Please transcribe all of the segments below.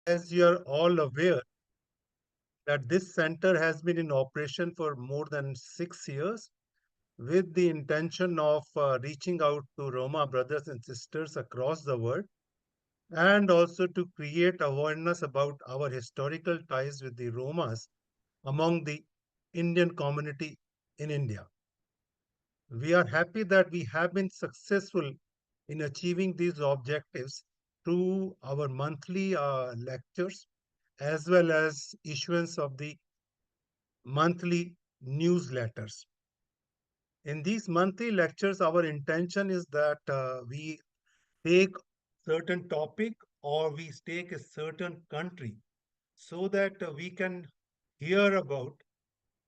As you are all aware, that this center has been in operation for more than 6 years with the intention of reaching out to Roma brothers and sisters across the world and also to create awareness about our historical ties with the Romas among the Indian community in India. We are happy that we have been successful in achieving these objectives through our monthly lectures as well as issuance of the monthly newsletters. In these monthly lectures, our intention is that we take certain topic or we take a certain country so that we can hear about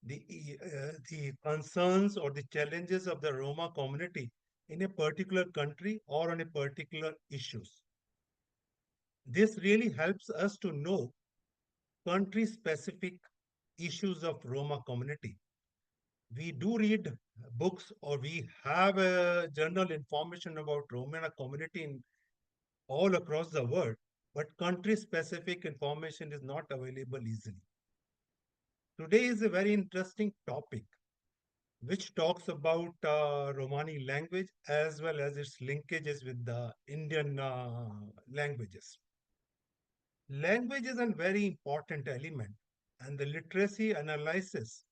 the concerns or the challenges of the Roma community in a particular country or on a particular issues. This really helps us to know country specific issues of Roma community. We do read books or we have general information about Romana community in all across the world, but country specific information is not available easily. Today is a very interesting topic which talks about Romani language as well as its linkages with the Indian languages. Language is a very important element, and the literacy analysis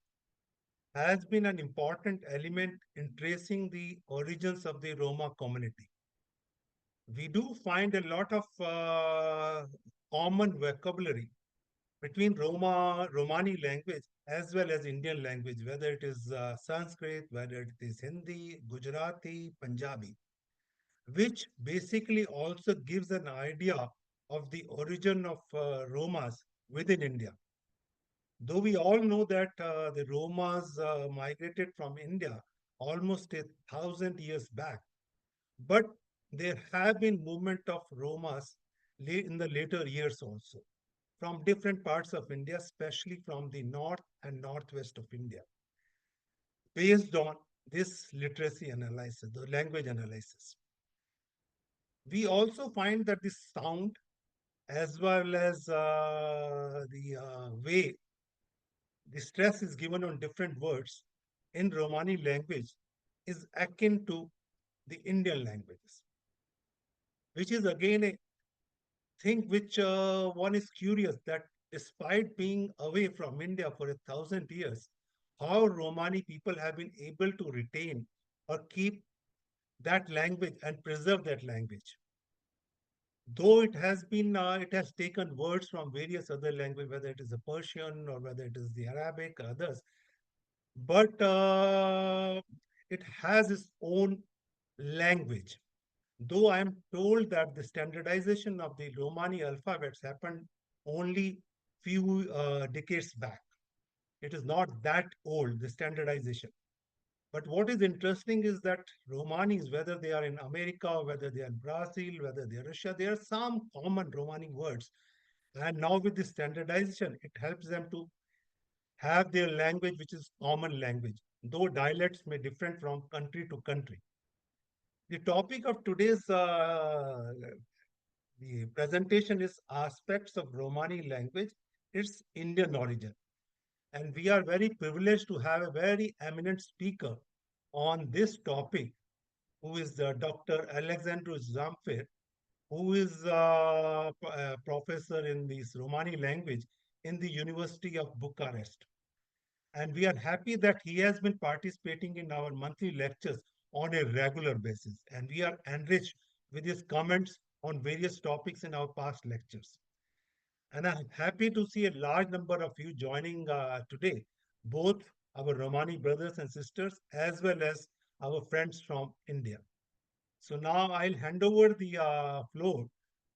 has been an important element in tracing the origins of the Roma community. We do find a lot of common vocabulary between Romani language as well as Indian language, whether it is Sanskrit, whether it is Hindi, Gujarati, Punjabi, which basically also gives an idea of the origin of Romas within India. Though we all know that the Romas migrated from India almost 1,000 years back, but there have been movement of Romas in the later years also from different parts of India, especially from the north and northwest of India, based on this literacy analysis, the language analysis. We also find that the sound as well as the way the stress is given on different words in Romani language is akin to the Indian languages, which is again a thing which one is curious that despite being away from India for 1,000 years, how Romani people have been able to retain or keep that language and preserve that language. Though it has taken words from various other languages, whether it is the Persian or whether it is the Arabic, others, but it has its own language. Though I am told that the standardization of the Romani alphabets happened only few decades back. It is not that old, the standardization. But what is interesting is that Romanis, whether they are in America, whether they are in Brazil, whether they are Russia, there are some common Romani words. And now with the standardization, it helps them to have their language, which is common language, though dialects may differ from country to country. The topic of today's the presentation is aspects of Romani language, its Indian origin. And we are very privileged to have a very eminent speaker on this topic, who is Dr. Alexandru Zamfir, who is a professor in this Romani language in the University of Bucharest. And we are happy that he has been participating in our monthly lectures on a regular basis. And we are enriched with his comments on various topics in our past lectures. And I'm happy to see a large number of you joining today, both our Romani brothers and sisters, as well as our friends from India. So now I'll hand over the floor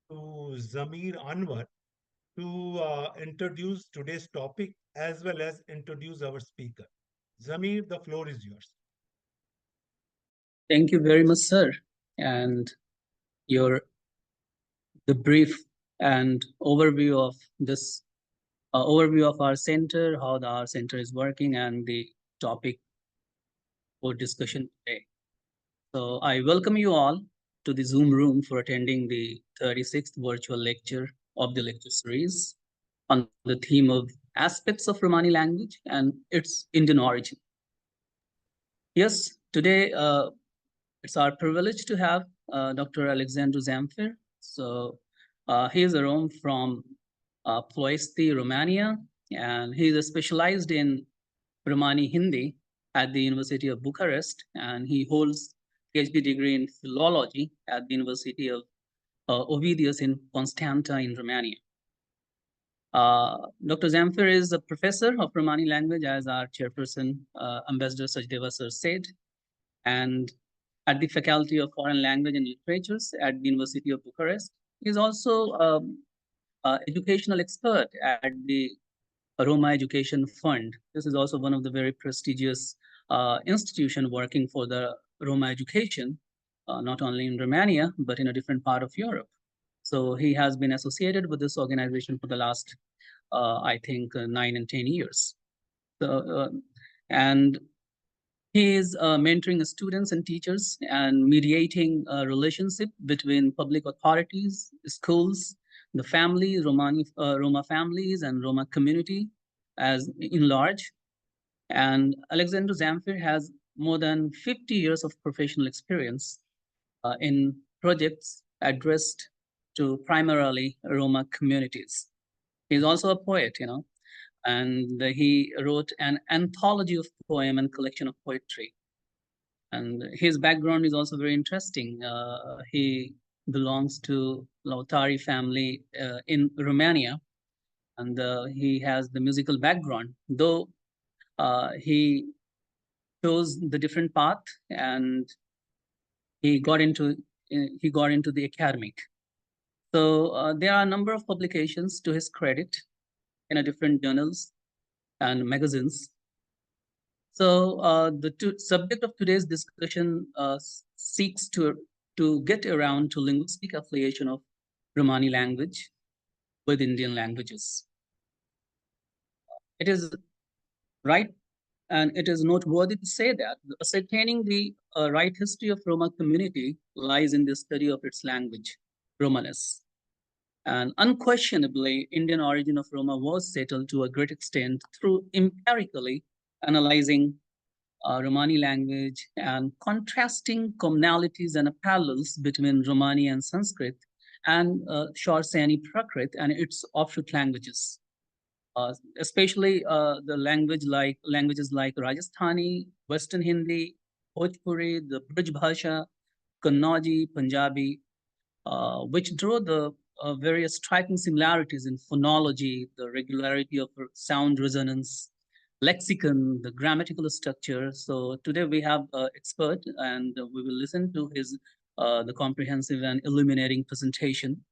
to Zamir Anwar to introduce today's topic as well as introduce our speaker. Zamir, the floor is yours. Thank you very much, sir. And your the brief and overview of this overview of our center, how our center is working, and the topic for discussion today. So I welcome you all to the Zoom room for attending the 36th virtual lecture of the lecture series on the theme of aspects of Romani language and its Indian origin. Yes, today it's our privilege to have Dr. Alexandru Zamfir. So he is a Rome from Ploiești, Romania, and he is specialized in Romani Hindi at the University of Bucharest, and he holds PhD degree in philology at the University of Ovidius in Constanta in Romania. Dr. Zamfir is a professor of Romani language, as our chairperson, Ambassador Sajdeva sir said, and at the Faculty of Foreign Language and Literatures at the University of Bucharest. He is also an educational expert at the Roma Education Fund. This is also one of the very prestigious institution working for the Roma education, not only in Romania, but in a different part of Europe. So he has been associated with this organization for the last, I think, 9 and 10 years. And he is mentoring students and teachers and mediating a relationship between public authorities, schools, the family, Roma families, and Roma community as in large. And Alexandru Zamfir has more than 50 years of professional experience in projects addressed to primarily Roma communities. He's also a poet, and he wrote an anthology of poem and collection of poetry. And his background is also very interesting. He belongs to Lautari family in Romania, and he has the musical background, though he chose the different path, and he got into the academic. So there are a number of publications to his credit in a different journals and magazines. So the subject of today's discussion seeks to get around to linguistic affiliation of Romani language with Indian languages. It is right, and it is noteworthy to say that ascertaining the right history of Roma community lies in the study of its language, Romanes. And unquestionably, Indian origin of Roma was settled to a great extent through empirically analyzing Romani language and contrasting commonalities and parallels between Romani and Sanskrit and Shorsani Prakrit and its offshoot languages. Especially the languages like Rajasthani, Western Hindi, Bhojpuri, the Brij Bhasha, Kannauji, Punjabi, which draw the various striking similarities in phonology, the regularity of sound resonance, lexicon, the grammatical structure. So today we have an expert, and we will listen to his the comprehensive and illuminating presentation.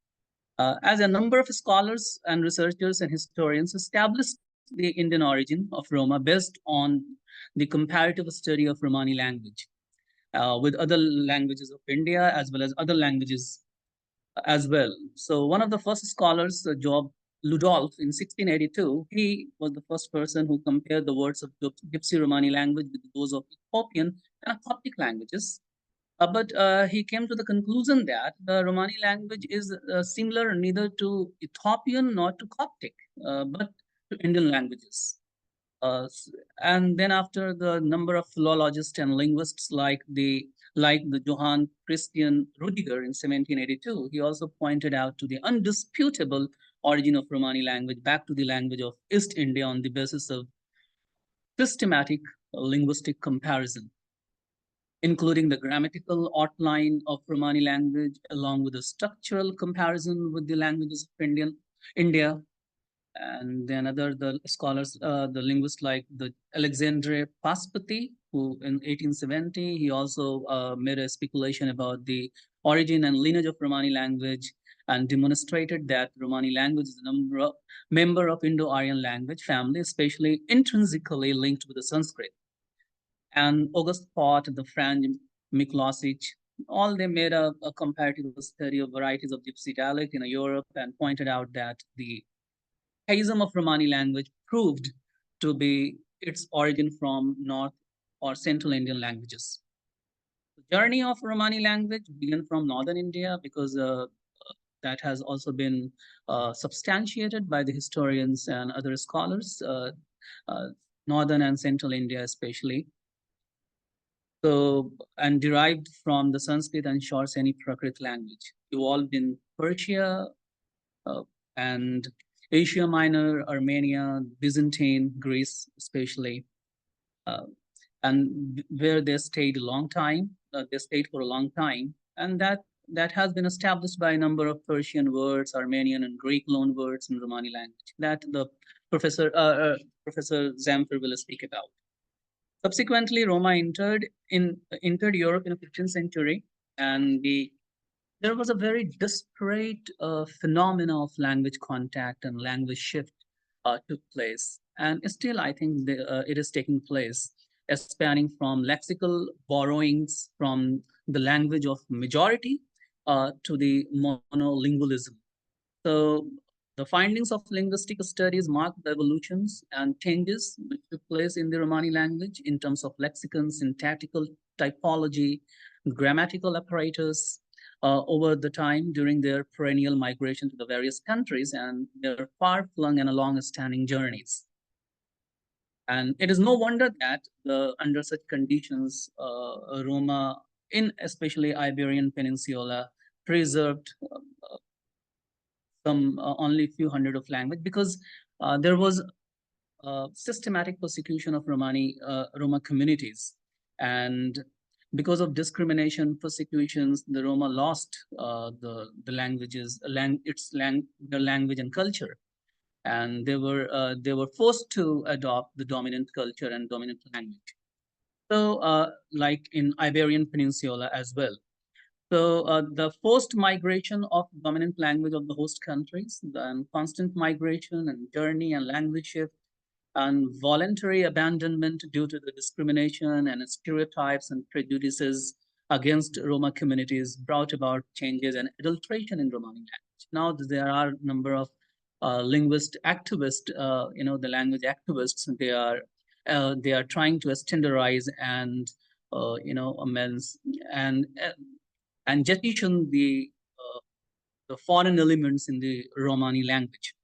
As a number of scholars and researchers and historians established the Indian origin of Roma based on the comparative study of Romani language with other languages of India as well as other languages as well. So one of the first scholars, Job Ludolf, in 1682, he was the first person who compared the words of Gypsy Romani language with those of Ethiopian and Coptic languages. But he came to the conclusion that the Romani language is similar neither to Ethiopian nor to Coptic, but to Indian languages. And then after the number of philologists and linguists like the Johann Christian Rudiger in 1782, he also pointed out to the undisputable origin of Romani language back to the language of East India on the basis of systematic linguistic comparison, including the grammatical outline of Romani language, along with a structural comparison with the languages of India. And then the scholars, the linguists like the Alexandre Paspati, who in 1870, he also made a speculation about the origin and lineage of Romani language and demonstrated that Romani language is a member of Indo-Aryan language family, especially intrinsically linked with the Sanskrit. And August Pott, the French Miklosic, all they made a comparative study of varieties of Gypsy dialect in Europe and pointed out that the chiasm of Romani language proved to be its origin from North or Central Indian languages. The journey of Romani language began from Northern India because that has also been substantiated by the historians and other scholars, uh, northern and central India especially. So, and derived from the Sanskrit and Shorasani Prakrit language, evolved in Persia uh, and Asia Minor, Armenia, Byzantine, Greece, especially, uh, and where they stayed a long time. They stayed for a long time, and that has been established by a number of Persian words, Armenian and Greek loan words in Romani language that the Professor Zamfir will speak about. Subsequently, Roma entered Europe in the 15th century, and there was a very disparate phenomena of language contact and language shift took place, and still I think it is taking place, spanning from lexical borrowings from the language of majority to the monolingualism. So the findings of linguistic studies mark the evolutions and changes which took place in the Romani language in terms of lexicon, syntactical typology, grammatical apparatus over the time during their perennial migration to the various countries and their far-flung and long-standing journeys. And it is no wonder that under such conditions, Roma, in especially Iberian Peninsula, preserved some only few hundred of language because there was systematic persecution of Roma communities, and because of discrimination, persecutions, the Roma lost the languages, their language and culture, and they were forced to adopt the dominant culture and dominant language. So, like in Iberian Peninsula as well. So the forced migration of dominant language of the host countries, then constant migration and journey and language shift, and voluntary abandonment due to the discrimination and stereotypes and prejudices against Roma communities brought about changes and adulteration in Romani language. Now there are a number of linguist activists, the language activists. They are trying to standardize and amends and jettison the foreign elements in the Romani language.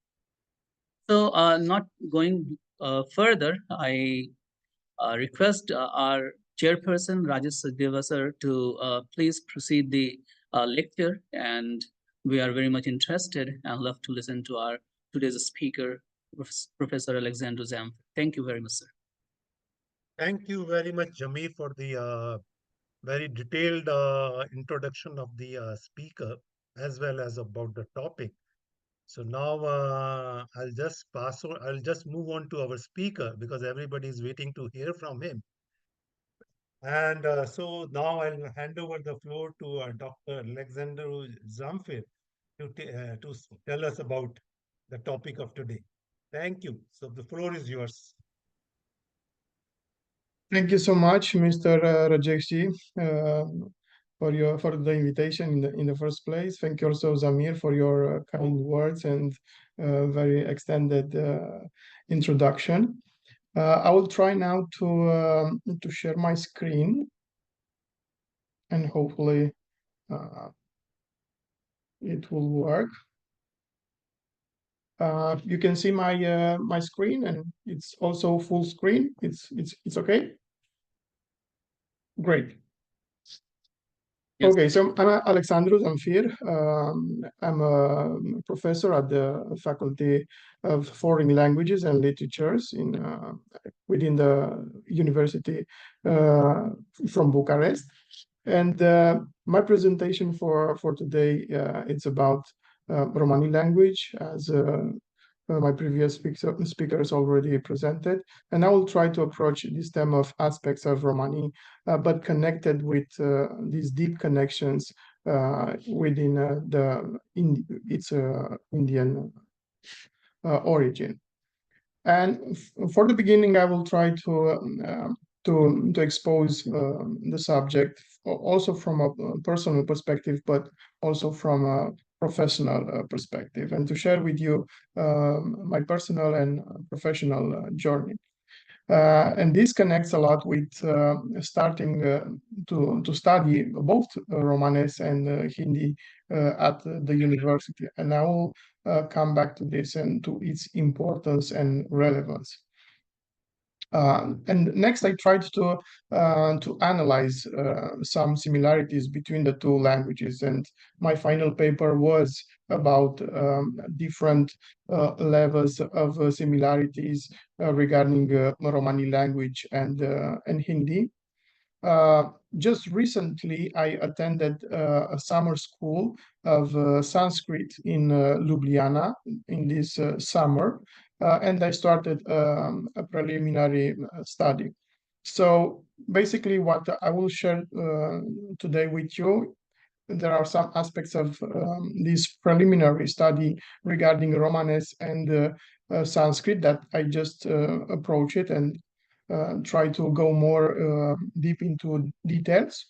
So, not going further, I request our chairperson, Rajesh Sachdeva sir, to please proceed the lecture. And we are very much interested and love to listen to our today's speaker, Professor Alexandru Zamfir. Thank you very much, sir. Thank you very much, Jamir, for the very detailed introduction of the speaker as well as about the topic. So now I'll just move on to our speaker because everybody is waiting to hear from him. And so now I'll hand over the floor to Dr. Alexandru Zamfir to tell us about the topic of today. Thank you. So the floor is yours. Thank you so much, Mr. Rajekshi, for the invitation in the first place. Thank you also, Zamir, for your kind words and very extended introduction. I will try now to share my screen, and hopefully it will work. You can see my screen, and it's also full screen. It's okay. Great. Yes. Okay, so I'm Alexandru Zamfir. I'm a professor at the Faculty of Foreign Languages and Literatures within the University from Bucharest. And my presentation for today it's about Romani language, as my previous speakers already presented. And I will try to approach this theme of aspects of Romani, but connected with these deep connections within its Indian origin. And for the beginning, I will try to expose the subject also from a personal perspective, but also from a professional perspective, and to share with you my personal and professional journey. And this connects a lot with starting to study both Romanes and Hindi at the university. And I will come back to this and to its importance and relevance. And next, I tried to analyze some similarities between the two languages, and my final paper was about different levels of similarities regarding Romani language and Hindi. Just recently, I attended a summer school of Sanskrit in Ljubljana in this summer, and I started a preliminary study. So basically, what I will share today with you, there are some aspects of this preliminary study regarding Romanes and Sanskrit that I just approach it and try to go more deep into details.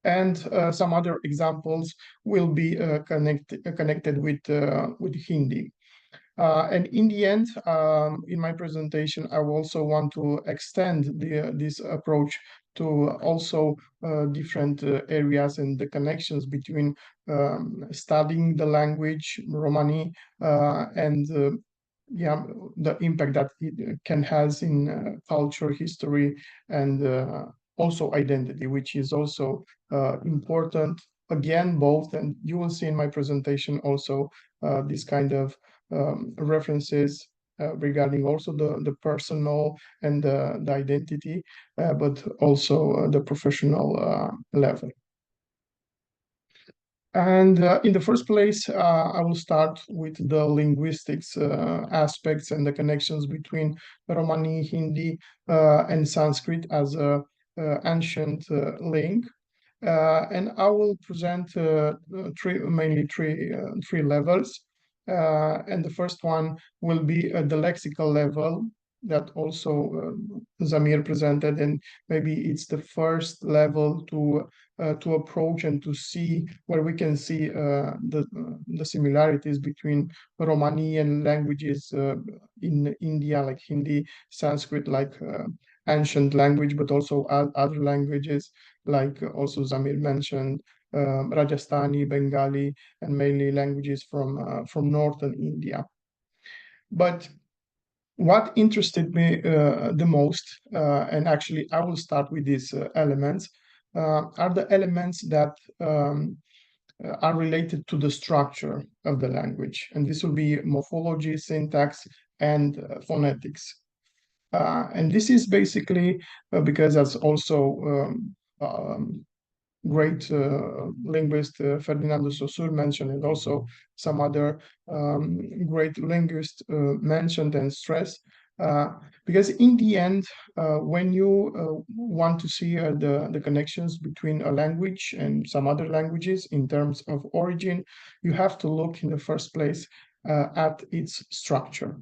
And some other examples will be connected with Hindi. And in the end, in my presentation, I also want to extend this approach to also different areas and the connections between studying the language Romani and yeah, the impact that it can has in culture, history, and also identity, which is also important. Again, both, and you will see in my presentation also this kind of references regarding also the personal and the identity, but also the professional level. And in the first place, I will start with the linguistics aspects and the connections between Romani, Hindi, and Sanskrit as a ancient link. And I will present mainly three levels. And the first one will be the lexical level that also Zamir presented, and maybe it's the first level to approach and to see where we can see the similarities between Romani languages in India, like Hindi, Sanskrit, like ancient language, but also other languages, like also Zamir mentioned, Rajasthani, Bengali, and mainly languages from northern India. But what interested me the most, and actually I will start with these elements, are the elements that are related to the structure of the language. And this will be morphology, syntax, and phonetics. And this is basically because, as also great linguist Ferdinando Saussure mentioned, and also some other great linguists mentioned and stressed, because in the end, when you want to see the connections between a language and some other languages in terms of origin, you have to look in the first place at its structure.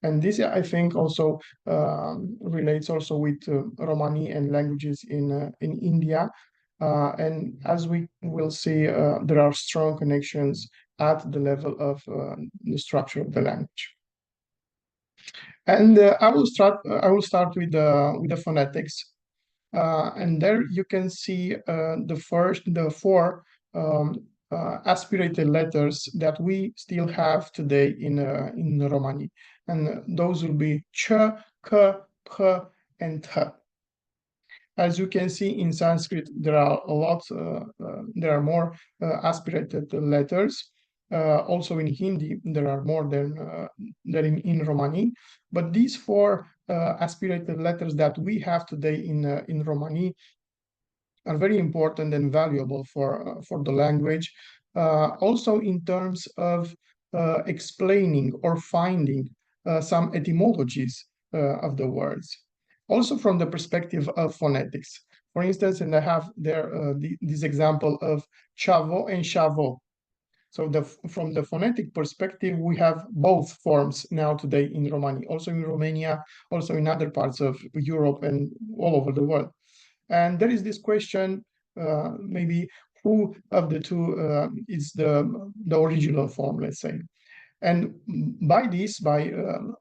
And this, I think, also relates also with Romani and languages in India. And as we will see, there are strong connections at the level of the structure of the language. And I will start with the phonetics. And there you can see the four aspirated letters that we still have today in Romani, and those will be ch, k, p, and t. As you can see in Sanskrit, there are a lot, there are more aspirated letters. Also in Hindi, there are more than in Romani. But these four aspirated letters that we have today in Romani are very important and valuable for the language. Also in terms of explaining or finding some etymologies of the words. Also from the perspective of phonetics. For instance, and I have there this example of chavo and chavo. So from the phonetic perspective, we have both forms now today in Romani, also in Romania, also in other parts of Europe and all over the world. And there is this question, maybe who of the two is the original form, let's say. And by this, by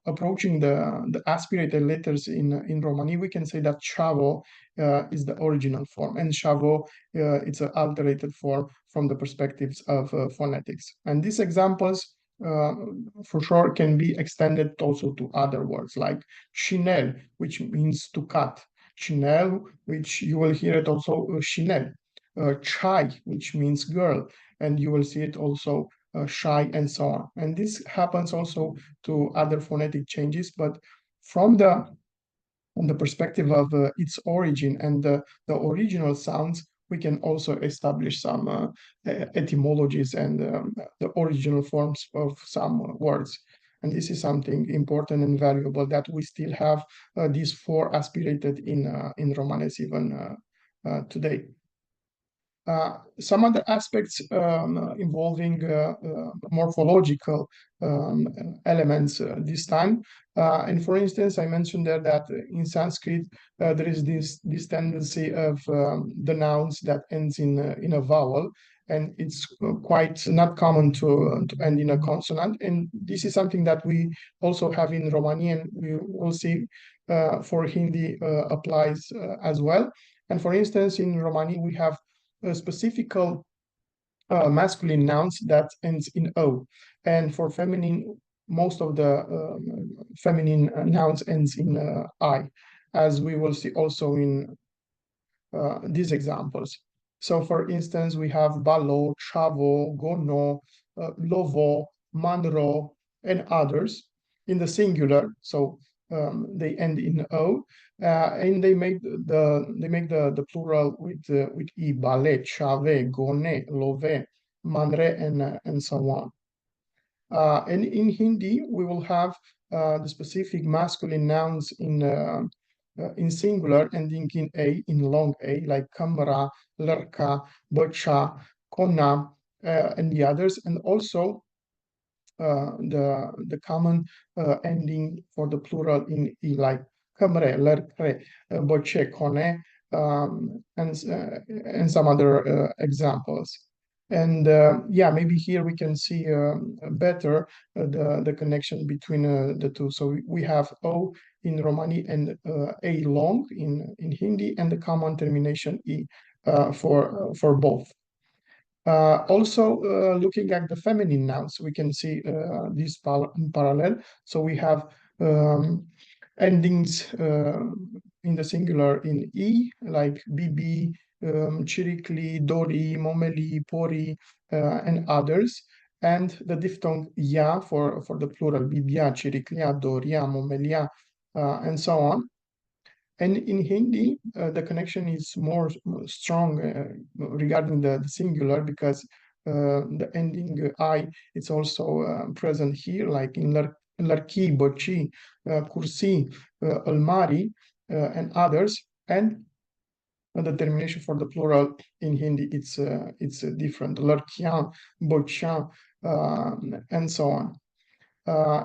approaching the aspirated letters in Romani, we can say that Chavo is the original form, and Chavo it's an alterated form from the perspectives of phonetics. And these examples uh, for sure can be extended also to other words like chinel, which means to cut, chinel, which you will hear it also chinel, chai, which means girl, and you will see it also shy, and so on. And this happens also to other phonetic changes, but from the perspective of its origin and the original sounds, we can also establish some etymologies and the original forms of some words. And this is something important and valuable, that we still have these four aspirated in Romanes even today. Some other aspects involving morphological elements this time. And for instance, I mentioned there that in Sanskrit, there is this tendency of the nouns that ends in a vowel, and it's quite not common to end in a consonant. And this is something that we also have in Romani, and we will see for Hindi applies as well. And for instance, in Romani, we have specific masculine nouns that ends in O. And for feminine, most of the feminine nouns ends in I, as we will see also in these examples. So for instance, we have balo, chavo, gono, lovo, manro, and others in the singular. So they end in O, and they make the plural with e, bale, chave, gone, love, manre, and so on. And in Hindi, we will have the specific masculine nouns in singular ending in A, in long A, like kamra, larka, bacha, kona, and the others, and also the common ending for the plural in E, like kamre, larkre, bache, kone, and some other examples. And yeah, maybe here we can see better the connection between the two. So we have O in Romani and A long in Hindi, and the common termination E for both. Also, looking at the feminine nouns, we can see this in parallel. So we have endings in the singular in E, like bibi, chirikli, dori, momeli, pori, and others. And the diphthong ya for the plural, bibia, chiriklia, doria, momelia, and so on. And in Hindi, the connection is more strong regarding the singular, because the ending I, it's also present here, like in larki, bochi, kursi, almari, and others. And the termination for the plural in Hindi, it's different, larkian, bochian, and so on.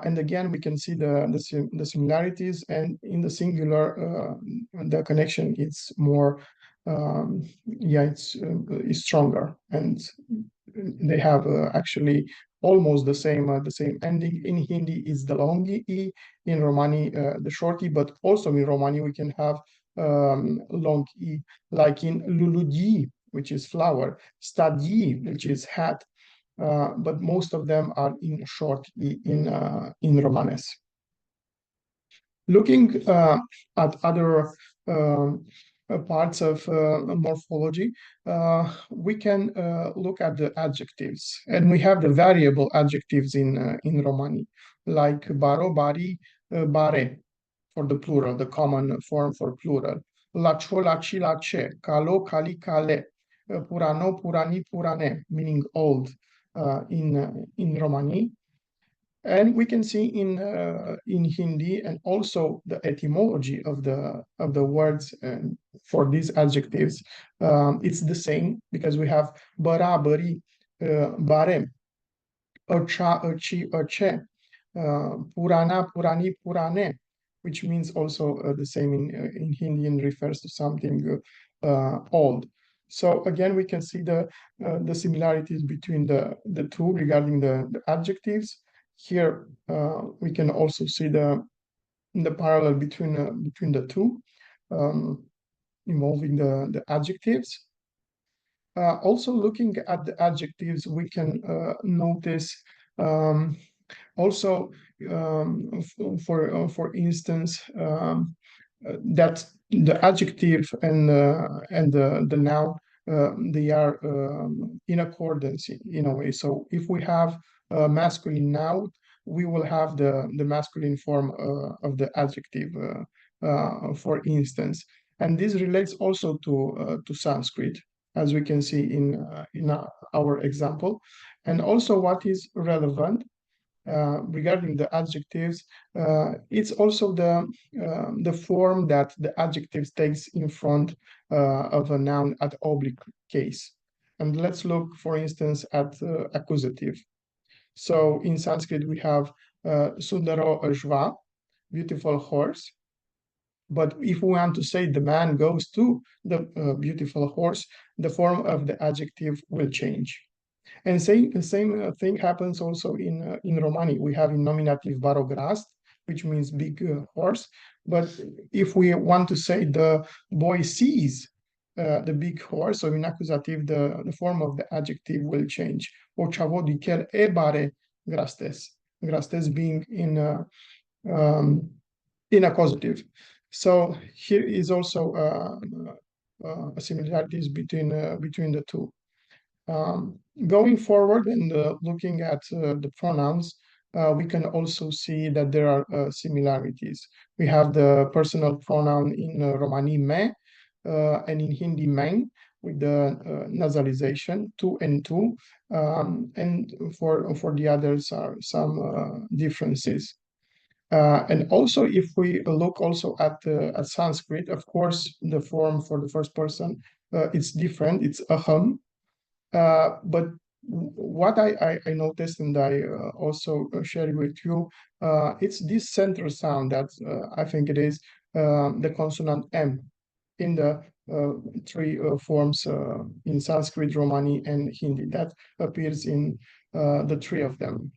And again, we can see the similarities, and in the singular, the connection is more, yeah, it's stronger, and they have actually almost the same ending. In Hindi is the long E, in Romani the short E, but also in Romani we can have long E, like in luludi, which is flower, stadi, which is hat. But most of them are in short in Romanes. Looking at other parts of morphology, we can look at the adjectives, and we have the variable adjectives in Romani, like baro, bari, bare for the plural, the common form for plural, lacho, laci, lace, calo, cali, cale, purano, purani, purane, meaning old in Romani. And we can see in Hindi, and also the etymology of the words for these adjectives. It's the same, because we have bara, bari, bare, acha, achi, ache, purana, purani, purane, which means also the same in Hindi, and refers to something old. So again, we can see the similarities between the two regarding the adjectives. Here we can also see the parallel between the two, involving the adjectives. Also looking at the adjectives, we can notice also for instance that the adjective and the noun they are in accordance in a way. So if we have a masculine noun, we will have the masculine form of the adjective, for instance. And this relates also to Sanskrit, as we can see in our example. And also what is relevant regarding the adjectives, it's also the form that the adjective takes in front of a noun at oblique case. And let's look, for instance, at accusative. So in Sanskrit, we have Sundaro Ashva, beautiful horse. But if we want to say the man goes to the beautiful horse, the form of the adjective will change. And the same thing happens also in Romani. We have in nominative barograst, which means big horse. But if we want to say the boy sees the big horse, so in accusative, the form of the adjective will change. O chavo e bare grastes, grastes being in accusative. So here is also similarities between the two. Going forward and looking at the pronouns, we can also see that there are similarities. We have the personal pronoun in Romani me and in Hindi main, with the nasalization tu and tu, and for the others are some differences. And also, if we look also at Sanskrit, of course, the form for the first person it's different. It's aham. But what I noticed, and I also share with you, it's this central sound that I think it is the consonant M in the three forms in Sanskrit, Romani, and Hindi that appears in the three of them.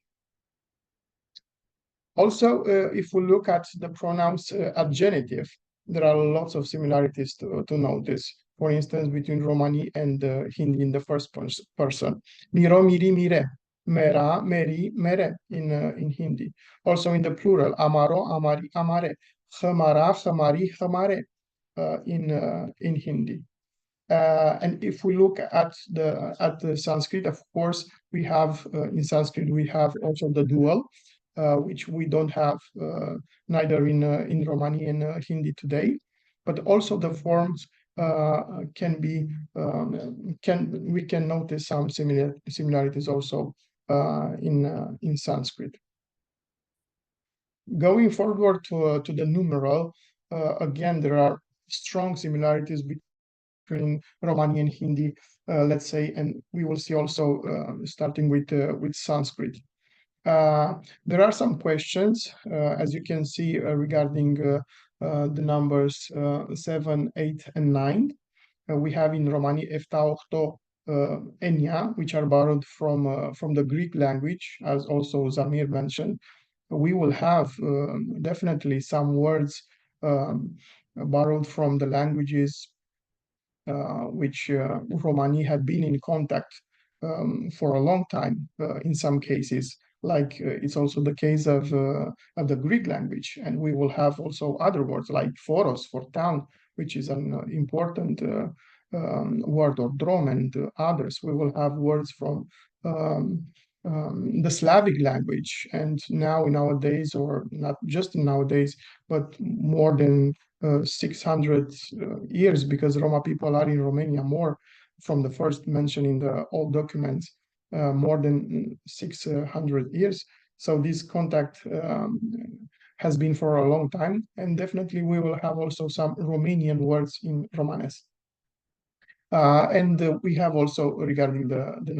Also, if we look at the pronouns at genitive, there are lots of similarities to notice. For instance, between Romani and Hindi in the first person. Miro, miri, mire. Mera, meri, mere in Hindi. Also in the plural, amaro, amari, amare. Khamara, khamari, khamare in Hindi. And if we look at the Sanskrit, of course, we have in Sanskrit we have also the dual, which we don't have neither in Romani and Hindi today, but also the forms can be we can notice some similarities also in Sanskrit. Going forward to the numeral, again there are strong similarities between Romani and Hindi, let's say, and we will see also starting with Sanskrit. There are some questions, as you can see, regarding the numbers 7, 8, and 9. We have in Romani efta, octo, enia, which are borrowed from the Greek language, as also Zamir mentioned. We will have definitely some words borrowed from the languages which Romani had been in contact for a long time in some cases, like it's also the case of the Greek language. And we will have also other words like foros, for town, which is an important word, or drom, and others. We will have words from the Slavic language, and now nowadays, or not just nowadays, but more than 600 years, because Roma people are in Romania more from the first mention in the old documents, more than 600 years. So this contact has been for a long time, and definitely we will have also some Romanian words in Romanes. And we have also regarding the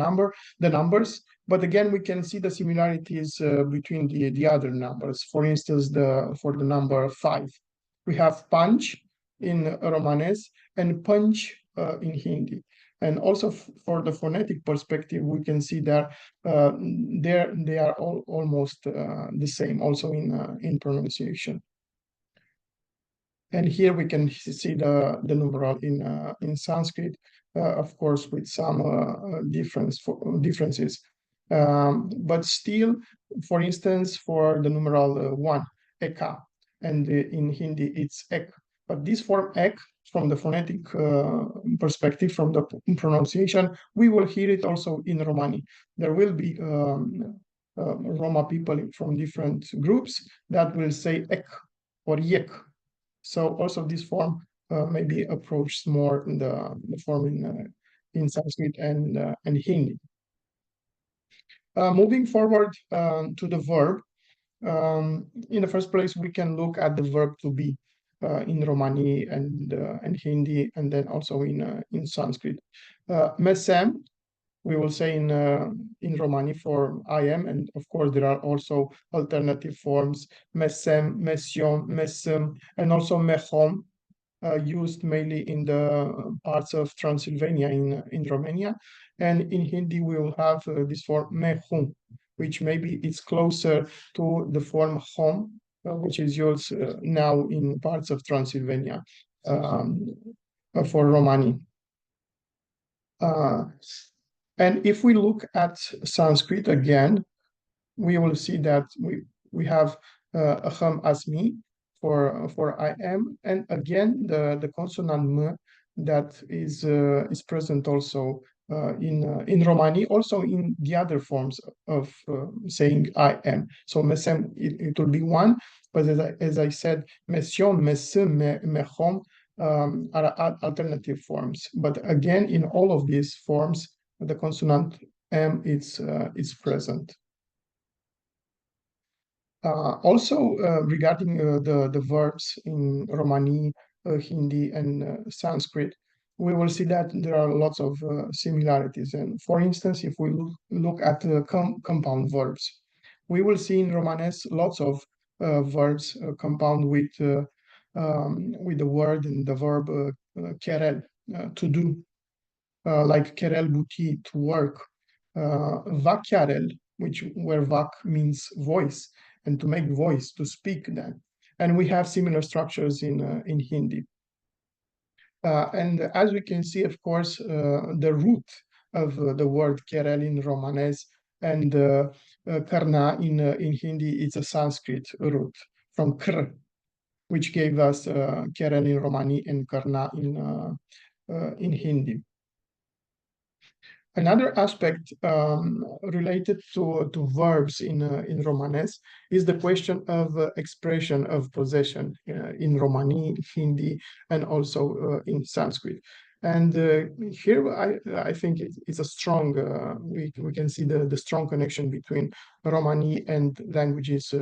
numbers, but again we can see the similarities between the other numbers. For instance, for the number 5, we have punch in Romanes and punch in Hindi. And also for the phonetic perspective, we can see that they are almost the same also in pronunciation. And here we can see the numeral in Sanskrit, of course, with some differences. But still, for instance, for the numeral 1, eka, and in Hindi it's ek. But this form ek, from the phonetic perspective, from the pronunciation, we will hear it also in Romani. There will be Roma people from different groups that will say ek or yek. So also this form may be approached more in the form in Sanskrit and Hindi. Moving forward to the verb, in the first place, we can look at the verb to be in Romani and Hindi, and then also in Sanskrit. Mesem, we will say in Romani for I am, and of course there are also alternative forms, mesem, mesion, mesem, and also mehom, used mainly in the parts of Transylvania in Romania. And in Hindi, we will have this form mehum, which maybe it's closer to the form hom, which is used now in parts of Transylvania for Romani. And if we look at Sanskrit again, we will see that we have aham asmi for I am, and again the consonant m that is present also in Romani, also in the other forms of saying I am. So mesem it will be one, but as I said, mesion, mesem, mehom are alternative forms. But again, in all of these forms, the consonant m is present. Also, regarding the verbs in Romani, Hindi, and Sanskrit, we will see that there are lots of similarities. And for instance, if we look at the compound verbs, we will see in Romanes lots of verbs compound with the word and the verb kerel, to do, like kerel buti, to work, vakyarel, where vak means voice, and to make voice, to speak then. And we have similar structures in Hindi. And as we can see, of course, the root of the word kerel in Romanes and karna in Hindi is a Sanskrit root from kr, which gave us kerel in Romani and karna in Hindi. Another aspect related to verbs in Romanes is the question of expression of possession in Romani, Hindi, and also in Sanskrit. And here I think it's a strong, we can see the strong connection between Romani and languages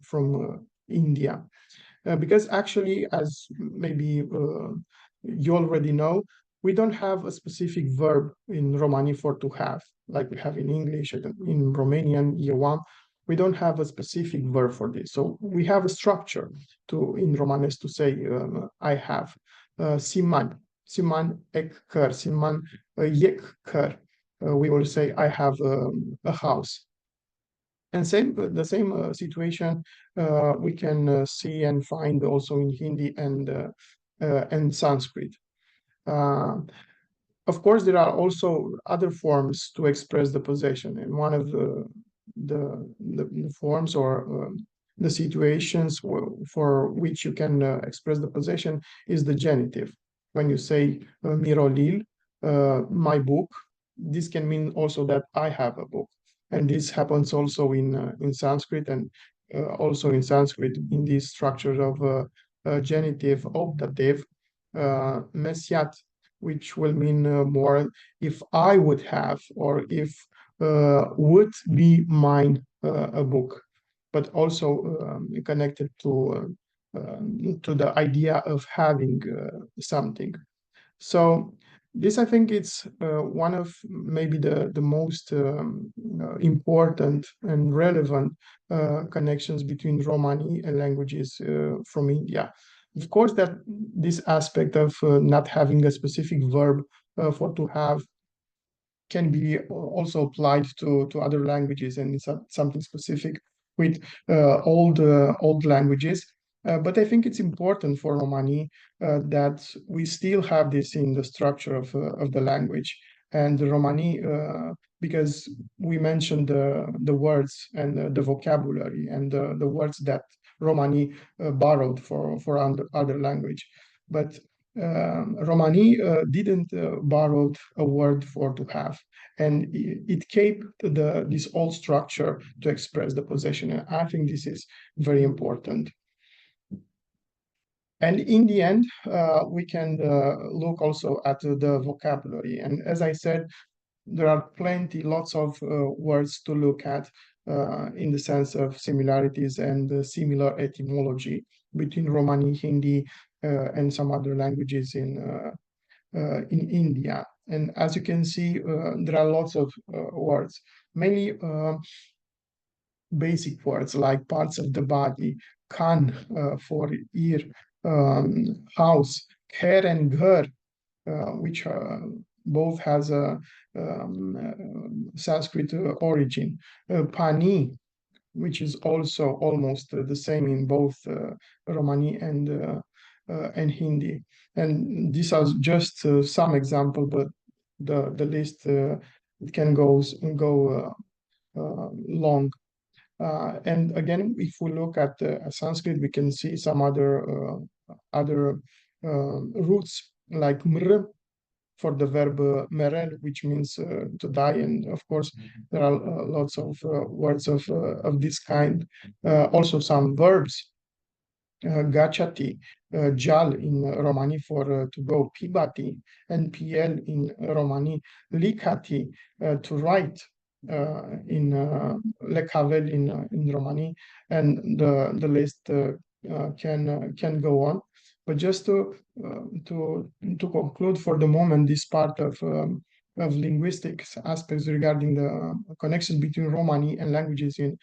from India. Because actually, as maybe you already know, we don't have a specific verb in Romani for to have, like we have in English, in Romanian, Ioam. We don't have a specific verb for this. So we have a structure in Romanes to say I have. Siman, siman ek kar, siman yek kar. We will say I have a house. And the same situation we can see and find also in Hindi and Sanskrit. Of course, there are also other forms to express the possession, and one of the forms or the situations for which you can express the possession is the genitive. When you say mirolil, my book, this can mean also that I have a book. And this happens also in Sanskrit, and also in Sanskrit in these structures of genitive, optative, mesyat, which will mean more if I would have, or if would be mine a book, but also connected to the idea of having something. So this, I think, it's one of maybe the most important and relevant connections between Romani and languages from India. Of course, that this aspect of not having a specific verb for to have can be also applied to other languages, and it's something specific with old languages. But I think it's important for Romani that we still have this in the structure of the language. And the Romani, because we mentioned the words and the vocabulary and the words that Romani borrowed for other language. But Romani didn't borrow a word for to have, and it kept this old structure to express the possession. And I think this is very important. And in the end, we can look also at the vocabulary. And as I said, there are lots of words to look at in the sense of similarities and similar etymology between Romani, Hindi, and some other languages in India. And as you can see, there are lots of words, mainly basic words like parts of the body, kan for ear, house, kher and ghar, which both has a Sanskrit origin, pani, which is also almost the same in both Romani and Hindi. And these are just some example, but the list it can go long. And again, if we look at Sanskrit, we can see some other roots like mr for the verb merel, which means to die. And of course, there are lots of words of this kind. Also, some verbs gachati, jal in Romani for to go, pibati, and pl in Romani, likati, to write, in lekavel in Romani, and the list can go on. But just to conclude for the moment this part of linguistics aspects regarding the connection between Romani and languages in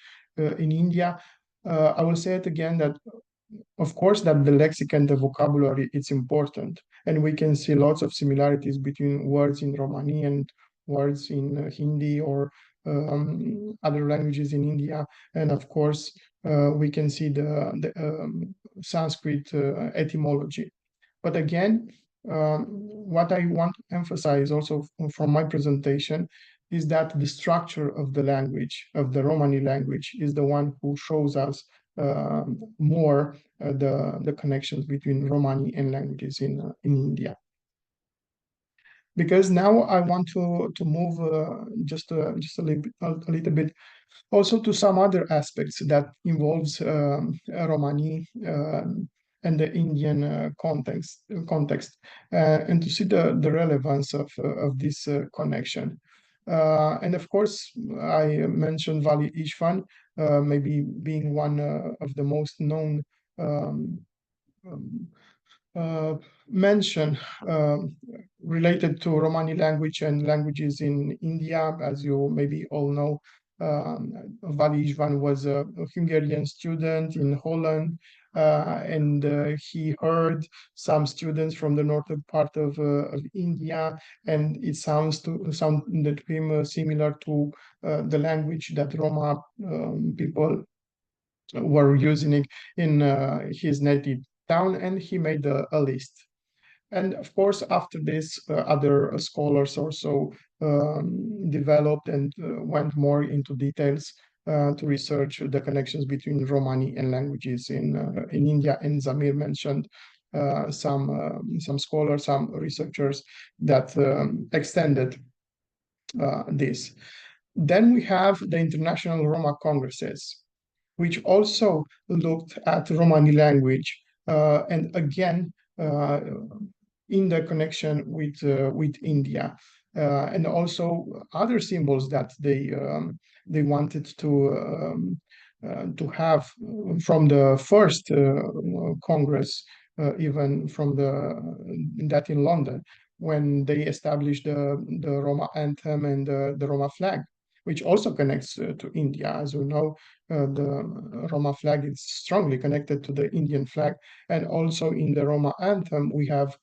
India, I will say it again that of course that the lexicon, the vocabulary, it's important, and we can see lots of similarities between words in Romani and words in Hindi or other languages in India, and of course we can see the Sanskrit etymology. But again, what I want to emphasize also from my presentation is that the structure of the language, of the Romani language, is the one who shows us more the connections between Romani and languages in India. Because now I want to move just a little bit also to some other aspects that involves Romani and the Indian context, and to see the relevance of this connection. And of course, I mentioned Vali Ishvan, maybe being one of the most known mention related to Romani language and languages in India. As you maybe all know, Vali Ishvan was a Hungarian student in Holland, and he heard some students from the northern part of India, and it sounded to him similar to the language that Roma people were using in his native town, and he made a list. And of course, after this, other scholars also developed and went more into details to research the connections between Romani and languages in India. And Zamir mentioned some scholars, some researchers that extended this. Then we have the International Roma Congresses, which also looked at Romani language, and again, in the connection with India, and also other symbols that they wanted to have from the first Congress, even from that in London, when they established the Roma anthem and the Roma flag, which also connects to India. As we know, the Roma flag is strongly connected to the Indian flag, and also in the Roma anthem we have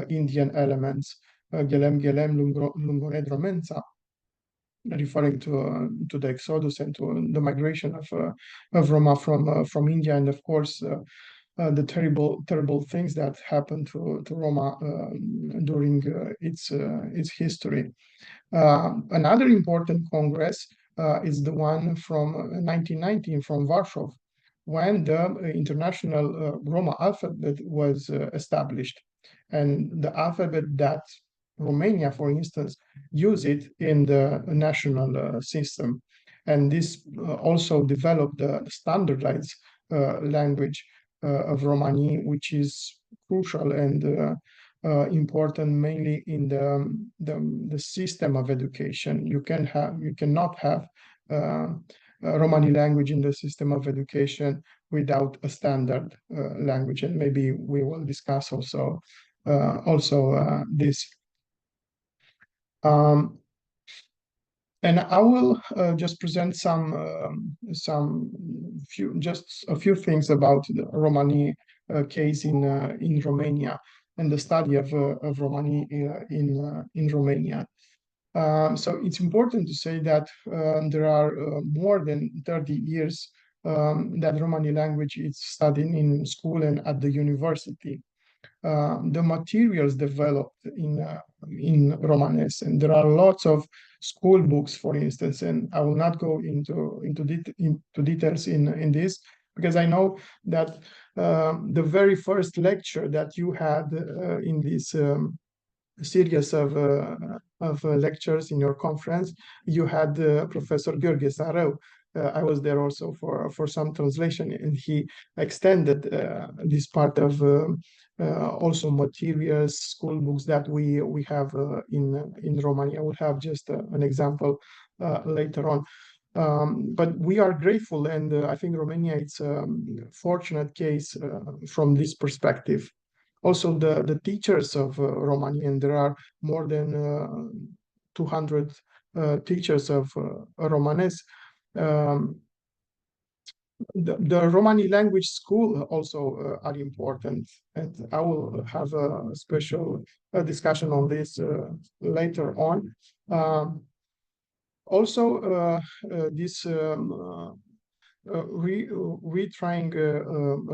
Indian elements. Gelem Gelem Lungone Dromența, referring to the exodus and to the migration of Roma from India, and of course the terrible things that happened to Roma during its history. Another important congress is the one from 1919 from Warsaw, when the international Roma alphabet was established, and the alphabet that Romania, for instance, use it in the national system. And this also developed the standardized language of Romani, which is crucial and important mainly in the system of education. You cannot have Romani language in the system of education without a standard language, and maybe we will discuss also this. And I will just present just a few things about the Romani case in Romania and the study of Romani in Romania. So it's important to say that there are more than 30 years that Romani language is studied in school and at the university. The materials developed in Romanes, and there are lots of school books, for instance, and I will not go into details in this, because I know that the very first lecture that you had in this series of lectures in your conference, you had Professor Gheorghe Sarău. I was there also for some translation, and he extended this part of also materials, school books that we have in Romania. I will have just an example later on. But we are grateful, and I think Romania is a fortunate case from this perspective. Also, the teachers of Romani, and there are more than 200 teachers of Romanes. The Romani language school also are important, and I will have a special discussion on this later on. Also, this retrying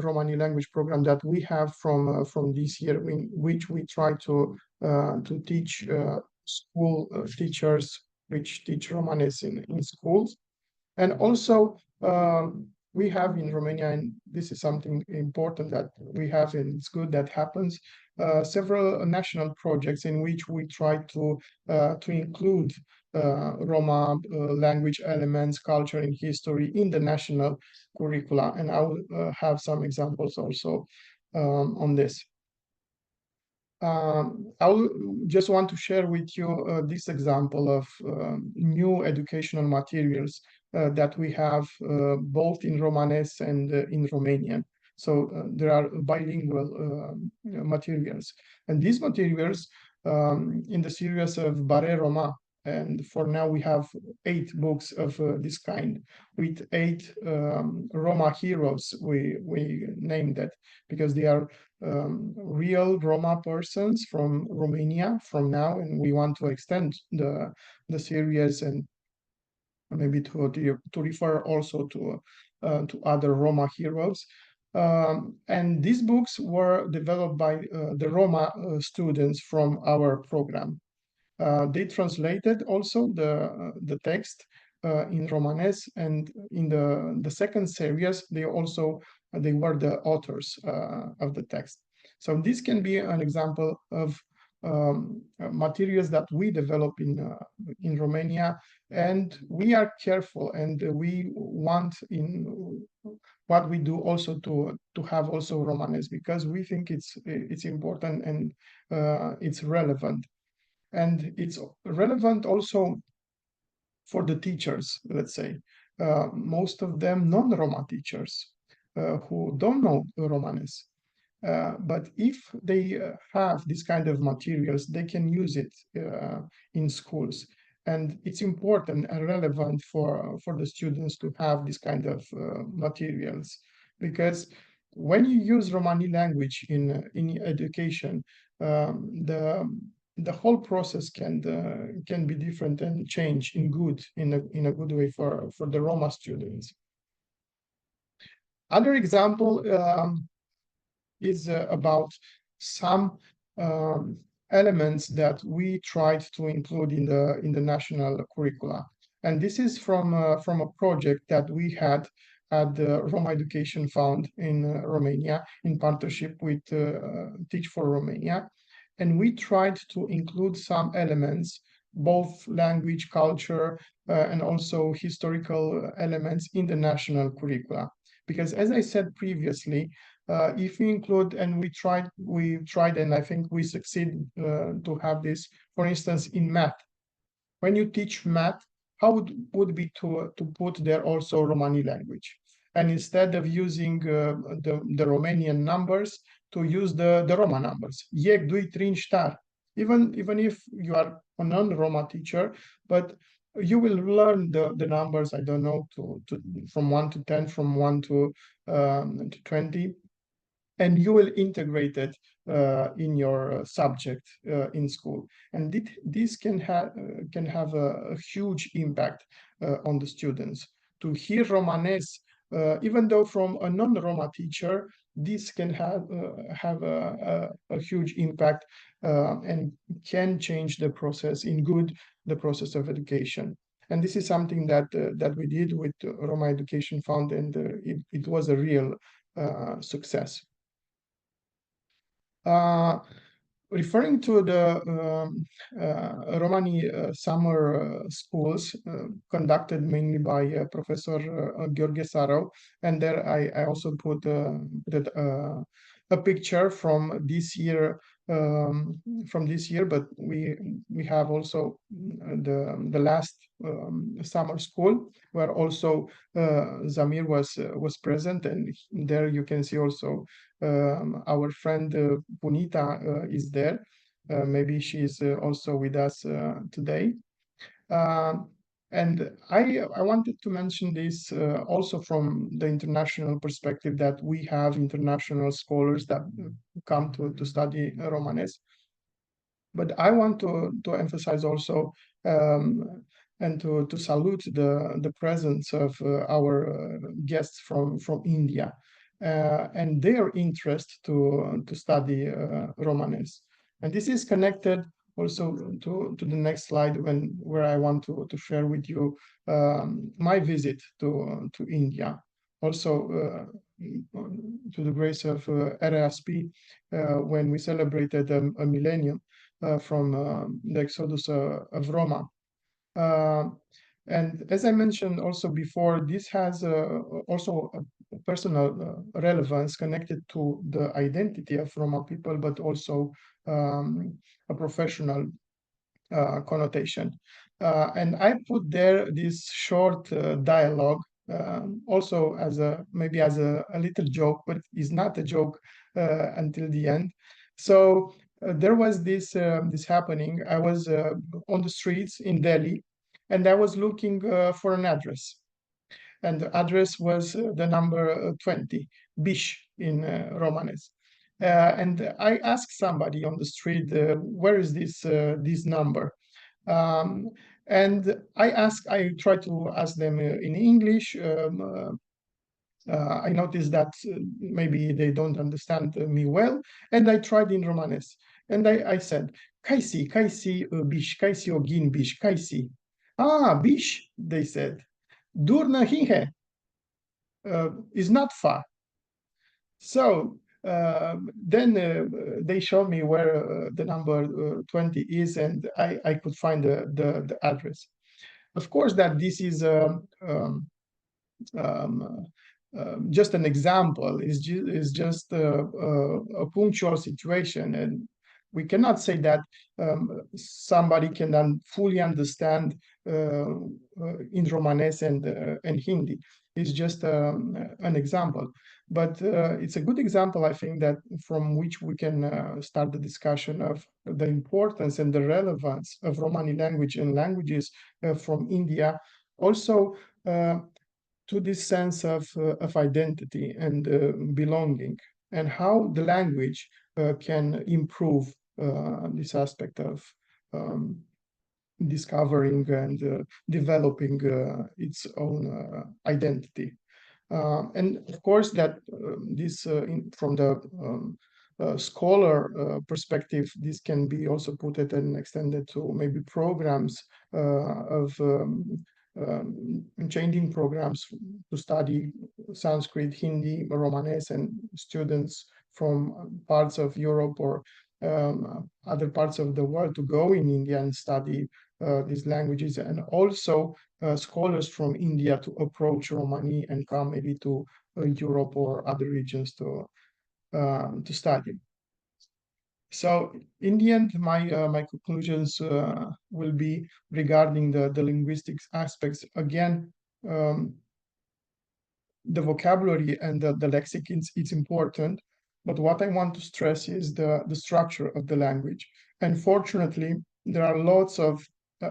Romani language program that we have from this year, in which we try to teach school teachers which teach Romanes in schools. And also we have in Romania, and this is something important that we have, and it's good that happens, several national projects in which we try to include Roma language elements, culture, and history in the national curricula. And I will have some examples also on this. I just want to share with you this example of new educational materials that we have both in Romanes and in Romanian. So there are bilingual materials. And these materials in the series of Bare Roma, and for now we have 8 books of this kind, with 8 Roma heroes, we named it, because they are real Roma persons from Romania from now, and we want to extend the series and maybe to refer also to other Roma heroes. And these books were developed by the Roma students from our program. They translated also the text in Romanes, and in the second series they were the authors of the text. So this can be an example of materials that we develop in Romania, and we are careful, and we want in what we do also to have also Romanes, because we think it's important and it's relevant. And it's relevant also for the teachers, let's say. Most of them non-Roma teachers who don't know Romanes. But if they have this kind of materials, they can use it in schools. And it's important and relevant for the students to have this kind of materials, because when you use Romani language in education, the whole process can be different and change in a good way for the Roma students. Other example is about some um, elements that we tried to include in the national curricula, and this is from a project that we had at the Roma Education Fund in Romania in partnership with Teach for Romania, and we tried to include some elements, both language, culture, and also historical elements in the national curricula. Because as I said previously, if we include, and we tried, and I think we succeed to have this, for instance, in math. When you teach math, how would be to put there also Romani language? And instead of using the Romanian numbers, to use the Roma numbers. Iec, doi, trin, star. Even if you are a non-Roma teacher, but you will learn the numbers, I don't know, from 1 to 10, from 1 to 20, and you will integrate it in your subject in school. And this can have a huge impact on the students. To hear Romanes, even though from a non-Roma teacher, this can have a huge impact and can change the process in good, the process of education. And this is something that we did with Roma Education Fund, and it was a real success. Referring to the Romani summer schools conducted mainly by Professor Gheorghe Sarau, and there I also put a picture from this year, but we have also the last summer school where also Zamir was present, and there you can see also our friend Punita is there. Maybe she's also with us today. And I wanted to mention this also from the international perspective, that we have international scholars that come to study Romanes. But I want to emphasize also and to salute the presence of our guests from India and their interest to study Romanes. And this is connected also to the next slide, where I want to share with you my visit to India. Also, to the grace of RASP, when we celebrated a millennium from the Exodus of Roma. And as I mentioned also before, this has also a personal relevance connected to the identity of Roma people, but also a professional connotation. And I put there this short dialogue, also as maybe as a little joke, but it's not a joke until the end. So there was this happening. I was on the streets in Delhi, and I was looking for an address. And the address was the number 20, Bish in Romanes. And I asked somebody on the street, where is this number? And I tried to ask them in English. I noticed that maybe they don't understand me well, and I tried in Romanes. And I said, Kaisi, Bish, Kaisi Ogin Bish, Kaisi. Ah, Bish, they said. Durna Hihe is not far. So then they showed me where the number 20 is, and I could find the address. Of course, that this is just an example, is just a punctual situation, and we cannot say that somebody can fully understand in Romanes and Hindi. It's just an example, but it's a good example, I think, that from which we can start the discussion of the importance and the relevance of Romani language and languages from India, also to this sense of identity and belonging, and how the language can improve this aspect of discovering and developing its own identity. And of course, that from the scholar perspective, this can be also put it and extended to maybe programs of changing programs to study Sanskrit, Hindi, Romanes, and students from parts of Europe or other parts of the world to go in India and study these languages, and also scholars from India to approach Romani and come maybe to Europe or other regions to study. So in the end, my conclusions will be regarding the linguistics aspects. Again, the vocabulary and the lexicon it's important, but what I want to stress is the structure of the language. And fortunately, there are lots of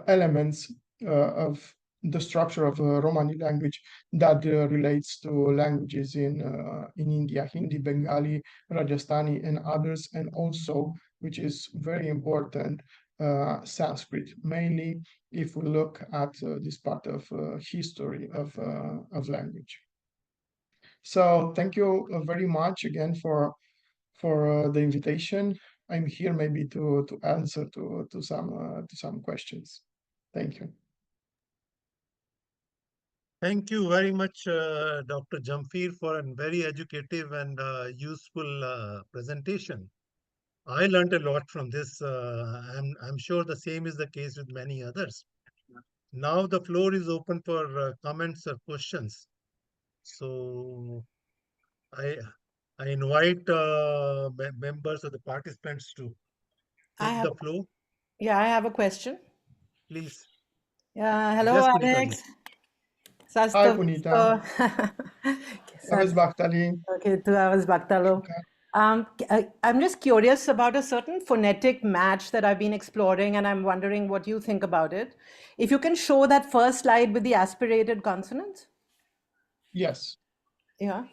elements of the structure of Romani language that relates to languages in India, Hindi, Bengali, Rajasthani, and others, and also, which is very important, Sanskrit, mainly if we look at this part of history of language. So thank you very much again for the invitation. I'm here maybe to answer to some questions. Thank you. Thank you very much, Dr. Zamfir, for a very educative and useful presentation. I learned a lot from this. I'm sure the same is the case with many others. Now the floor is open for comments or questions. So I invite members of the participants to take the floor. Yeah, I have a question. Please. Hello, Yes, Punita ji. Alex. Hi, Punita. Aves Bakhtali. Okay, 2 hours Baktalo. I'm just curious about a certain phonetic match that I've been exploring, and I'm wondering what you think about it. If you can show that first slide with the aspirated consonants. Yes. Yeah.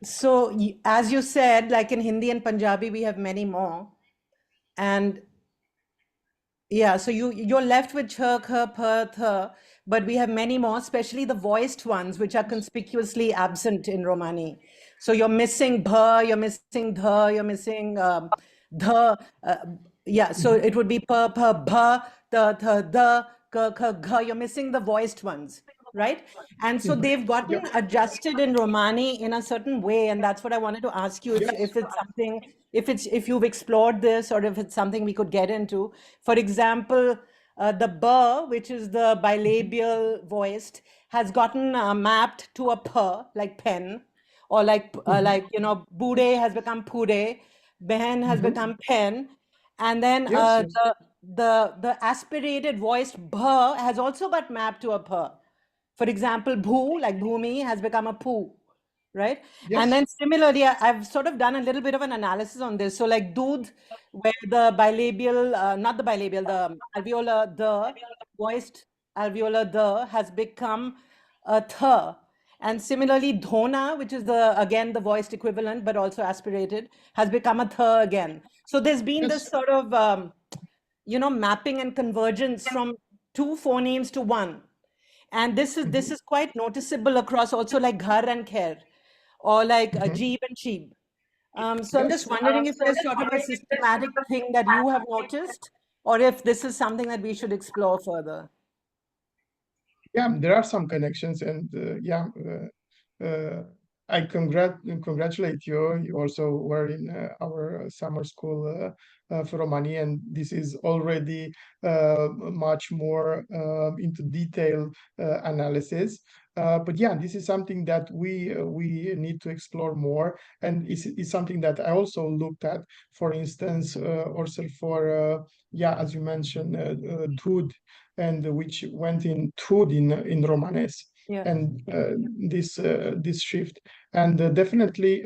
So as you said, like in Hindi and Punjabi, we have many more. And yeah, so you're left with ch, kh, p, th, but we have many more, especially the voiced ones, which are conspicuously absent in Romani. So you're missing bha, you're missing dha, you're missing dha. Yeah, so it would be pa, pa, bha, da, tha, da, ka, ka, gha. You're missing the voiced ones, right? And so they've gotten adjusted in Romani in a certain way, and that's what I wanted to ask you if it's something, if you've explored this, or if it's something we could get into. For example, the ba, which is the bilabial voiced, has gotten mapped to a p, like pen, or like bude has become pude, behen has become pen, and then the aspirated voiced bha has also got mapped to a p. For example, bhu, like bhumi, has become a pu, right? And then similarly, I've sort of done a little bit of an analysis on this. So like dudh, where the bilabial, not the bilabial, the alveolar the, voiced alveolar the has become a th. And similarly, dhona, which is again the voiced equivalent, but also aspirated, has become a th again. So there's been this sort of, mapping and convergence from two phonemes to one. And this is quite noticeable across also like ghar and khair, or like jeeb and sheeb. So I'm just wondering if there's sort of a systematic thing that you have noticed, or if this is something that we should explore further. Yeah, there are some connections, and I congratulate you. You also were in our summer school for Romani, and this is already much more into detail analysis. But yeah, this is something that we need to explore more, and it's something that I also looked at. For instance, also for as you mentioned, Dud, and which went in Tud in Romanes. Yeah. And this shift, and definitely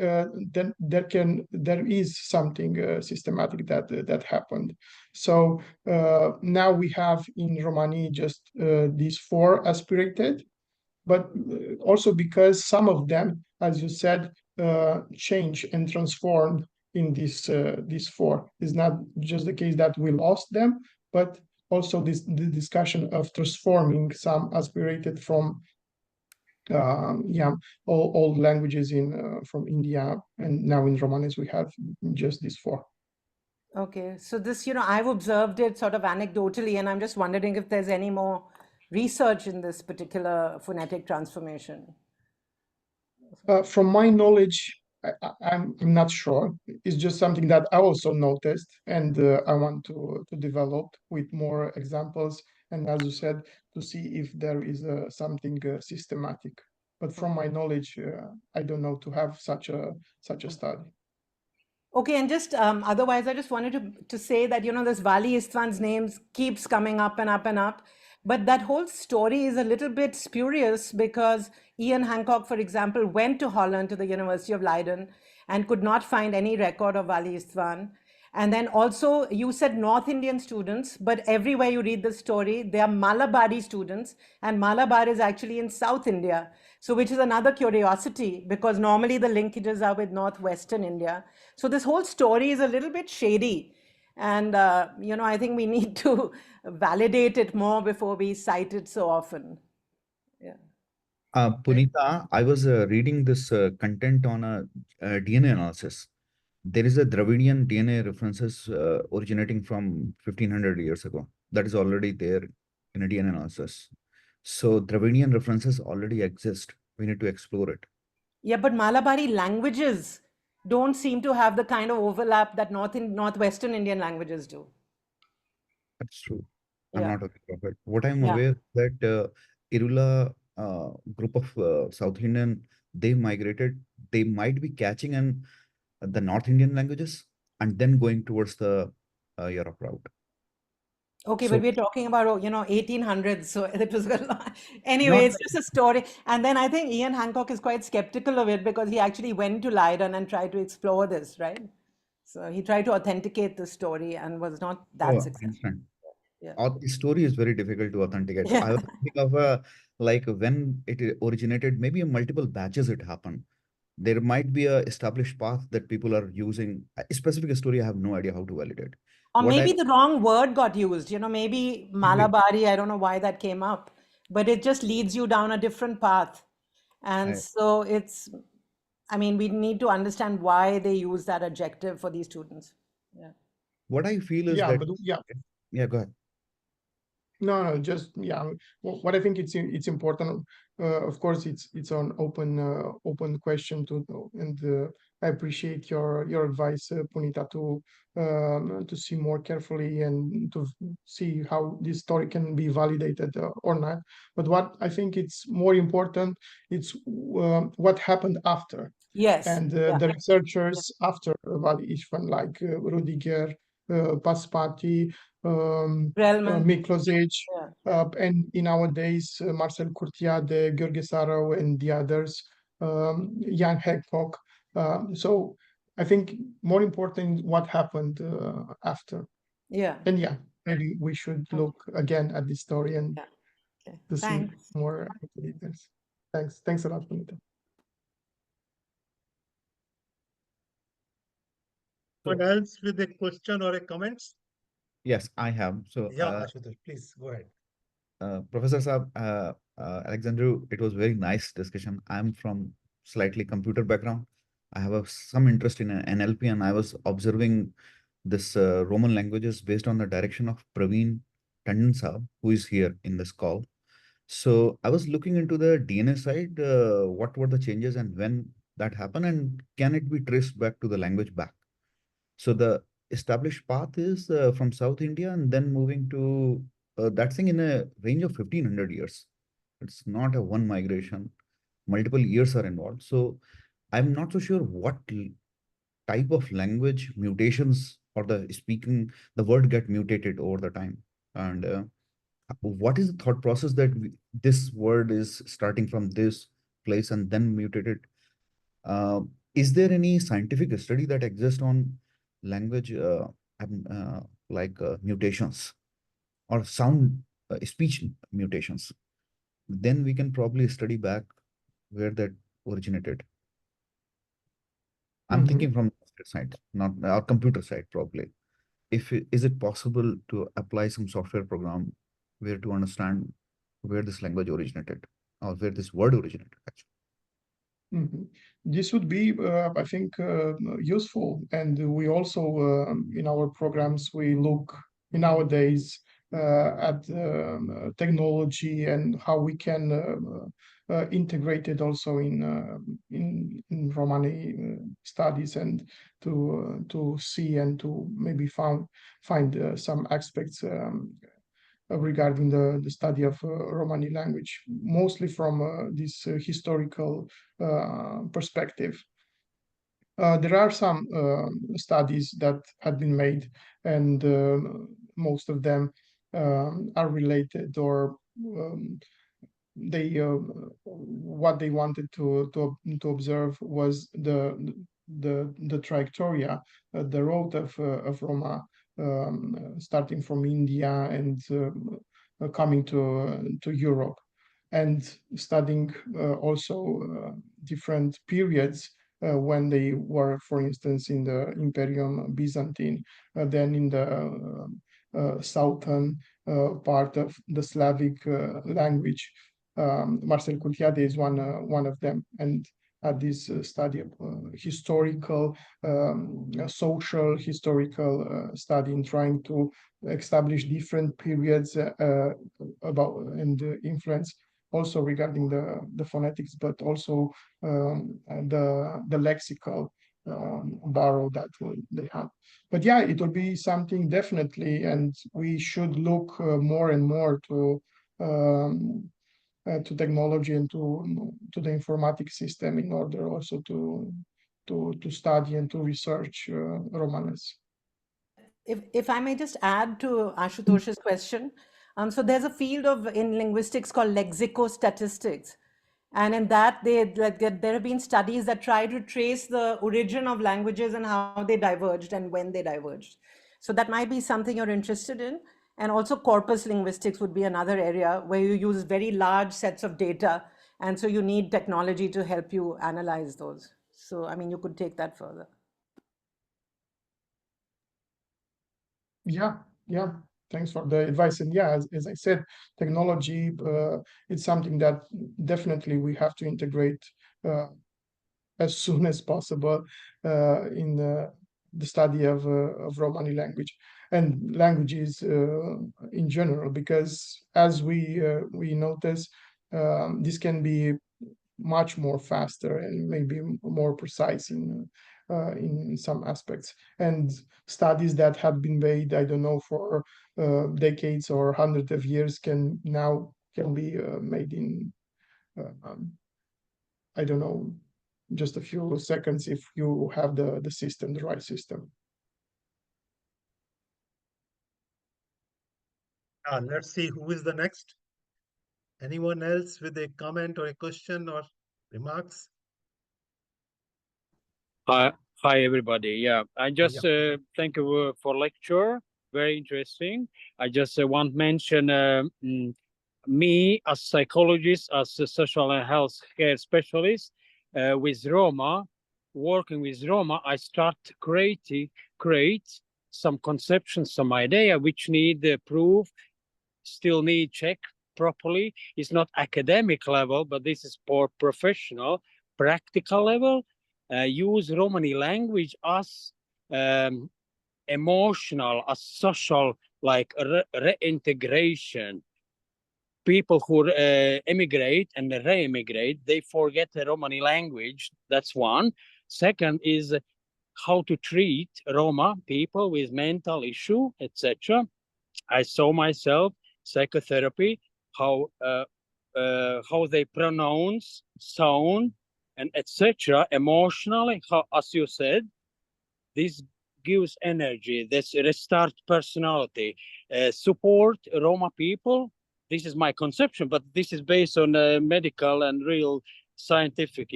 then there is something systematic that happened. So now we have in Romani just these four aspirated, but also because some of them, as you said, change and transform in these four. It's not just the case that we lost them, but also the discussion of transforming some aspirated from old languages from India, and now in Romanes we have just these four. Okay, so this, I've observed it sort of anecdotally, and I'm just wondering if there's any more research in this particular phonetic transformation. From my knowledge, I'm not sure. It's just something that I also noticed, and I want to develop with more examples. And as you said, to see if there is something systematic. But from my knowledge, I don't know to have such a study. Okay, and just otherwise, I just wanted to say that, this Vali Istvan's names keeps coming up and up and up. But that whole story is a little bit spurious because Ian Hancock, for example, went to Holland to the University of Leiden and could not find any record of Vali Istvan. And then also, you said North Indian students, but everywhere you read the story, they are Malabari students, and Malabar is actually in South India. So, which is another curiosity because normally the linkages are with Northwestern India. So, this whole story is a little bit shady. And, I think we need to validate it more before we cite it so often. Yeah. Punita, I was reading this content on a DNA analysis. There is a Dravidian DNA references originating from 1500 years ago. That is already there in a DNA analysis. So Dravidian references already exist. We need to explore it. Yeah, but Malabari languages don't seem to have the kind of overlap that Northwestern Indian languages do. That's true. I'm Yeah. not aware of it. What I'm Yeah. aware that Irula group of South Indian, they migrated. They might be catching in the North Indian languages and then going towards the Europe route. Okay, So but we're talking about, 1800s, so it was a lot. Anyway, not it's just a story. And then I think Ian Hancock is quite skeptical of it because he actually went to Leiden and tried to explore this, right? So he tried to authenticate the story and was not oh, that I successful. understand. Yeah. The story is very difficult to authenticate. Yeah. I was thinking of like when it originated, maybe in multiple batches it happened. There might be a established path that people are using. A specific story, I have no idea how to validate. Or What I maybe the wrong word got used, maybe Malabari, I don't know why that came up, but it just leads you down a different path. And I- so we need to understand why they use that adjective for these students. Yeah. what I feel is Yeah, that but yeah, go ahead. No, just what I think it's important. Of course, it's an open question and I appreciate your advice, Punita, to see more carefully and to see how this story can be validated or not. But what I think it's more important, it's what happened after. Yes. And Yeah. the researchers after Vali Ishvan, like Rudiger, Paspati, Grellman. Miklosic, Yeah. and in our days, Marcel Curtiade, Gheorghe Sarau, and the others, Jan Hancock. So I think more important what happened after. Yeah. And yeah, maybe we should look again at the story and Yeah. Okay. to see Thanks. more details. Thanks a lot, Punita. Someone else with a question or a comments? Yes, I have. So Yeah, Ashutosh, please go ahead. Professor Saab, Alexandru, it was very nice discussion. I'm from slightly computer background. I have some interest in NLP, and I was observing this Roman languages based on the direction of Praveen Tandon Saab, who is here in this call. So I was looking into the DNA side, what were the changes and when that happened, and can it be traced back to the language back? So the established path is from South India and then moving to that thing in a range of 1500 years. It's not a one migration, multiple years are involved. So I'm not so sure what type of language mutations or the word get mutated over the time. And what is the thought process that this word is starting from this place and then mutated? Is there any scientific study that exists on language like mutations or sound speech mutations? Then we can probably study back where that originated. I'm thinking from software side, not our computer side probably. Is it possible to apply some software program where to understand where this language originated or where this word originated actually? This would be, I think, useful. And we also, in our programs, we look nowadays at technology and how we can integrate it also in Romani studies, and to see and to maybe find some aspects regarding the study of Romani language, mostly from this historical perspective. There are some studies that had been made, and most of them are related, or they what they wanted to observe was the trajectoria, the road of Roma, starting from India and coming to Europe, and studying also different periods when they were, for instance, in the Imperium Byzantine, then in the southern part of the Slavic language. Marcel Cultiade is one of them, and had this study of historical, social historical study, in trying to establish different periods about and influence also regarding the phonetics, but also the lexical borrow that they have. But yeah, it will be something definitely, and we should look more and more to technology and to the informatic system in order also to study and to research Romanes. If I may just add to Ashutosh's question, so there's a field in linguistics called lexicostatistics, and in that there have been studies that try to trace the origin of languages and how they diverged and when they diverged. So that might be something you're interested in. And also corpus linguistics would be another area where you use very large sets of data, and so you need technology to help you analyze those. So I mean, you could take that further. Yeah, thanks for the advice. And yeah, as I said, technology, it's something that definitely we have to integrate as soon as possible in the study of Romani language and languages in general, because as we notice, this can be much more faster and maybe more precise in some aspects. And studies that have been made, I don't know, for decades or hundreds of years can be made in I don't know, just a few seconds if you have the system, the right system. Let's see who is the next. Anyone else with a comment or a question or remarks? Hi everybody. Yeah, I just thank you for lecture. Very interesting. I just want to mention me as psychologist, as a social and health care specialist with Roma, working with Roma, I start to create some conceptions, some idea which need proof, still need check properly. It's not academic level, but this is for professional, practical level. Use Romani language as emotional, as social, like reintegration. People who emigrate and re-emigrate, they forget the Romani language. That's one. Second is how to treat Roma people with mental issue, etc. I saw myself psychotherapy, how they pronounce, sound, and etc. Emotionally, how, as you said, this gives energy. This restart personality, support Roma people. This is my conception, but this is based on medical and real scientific,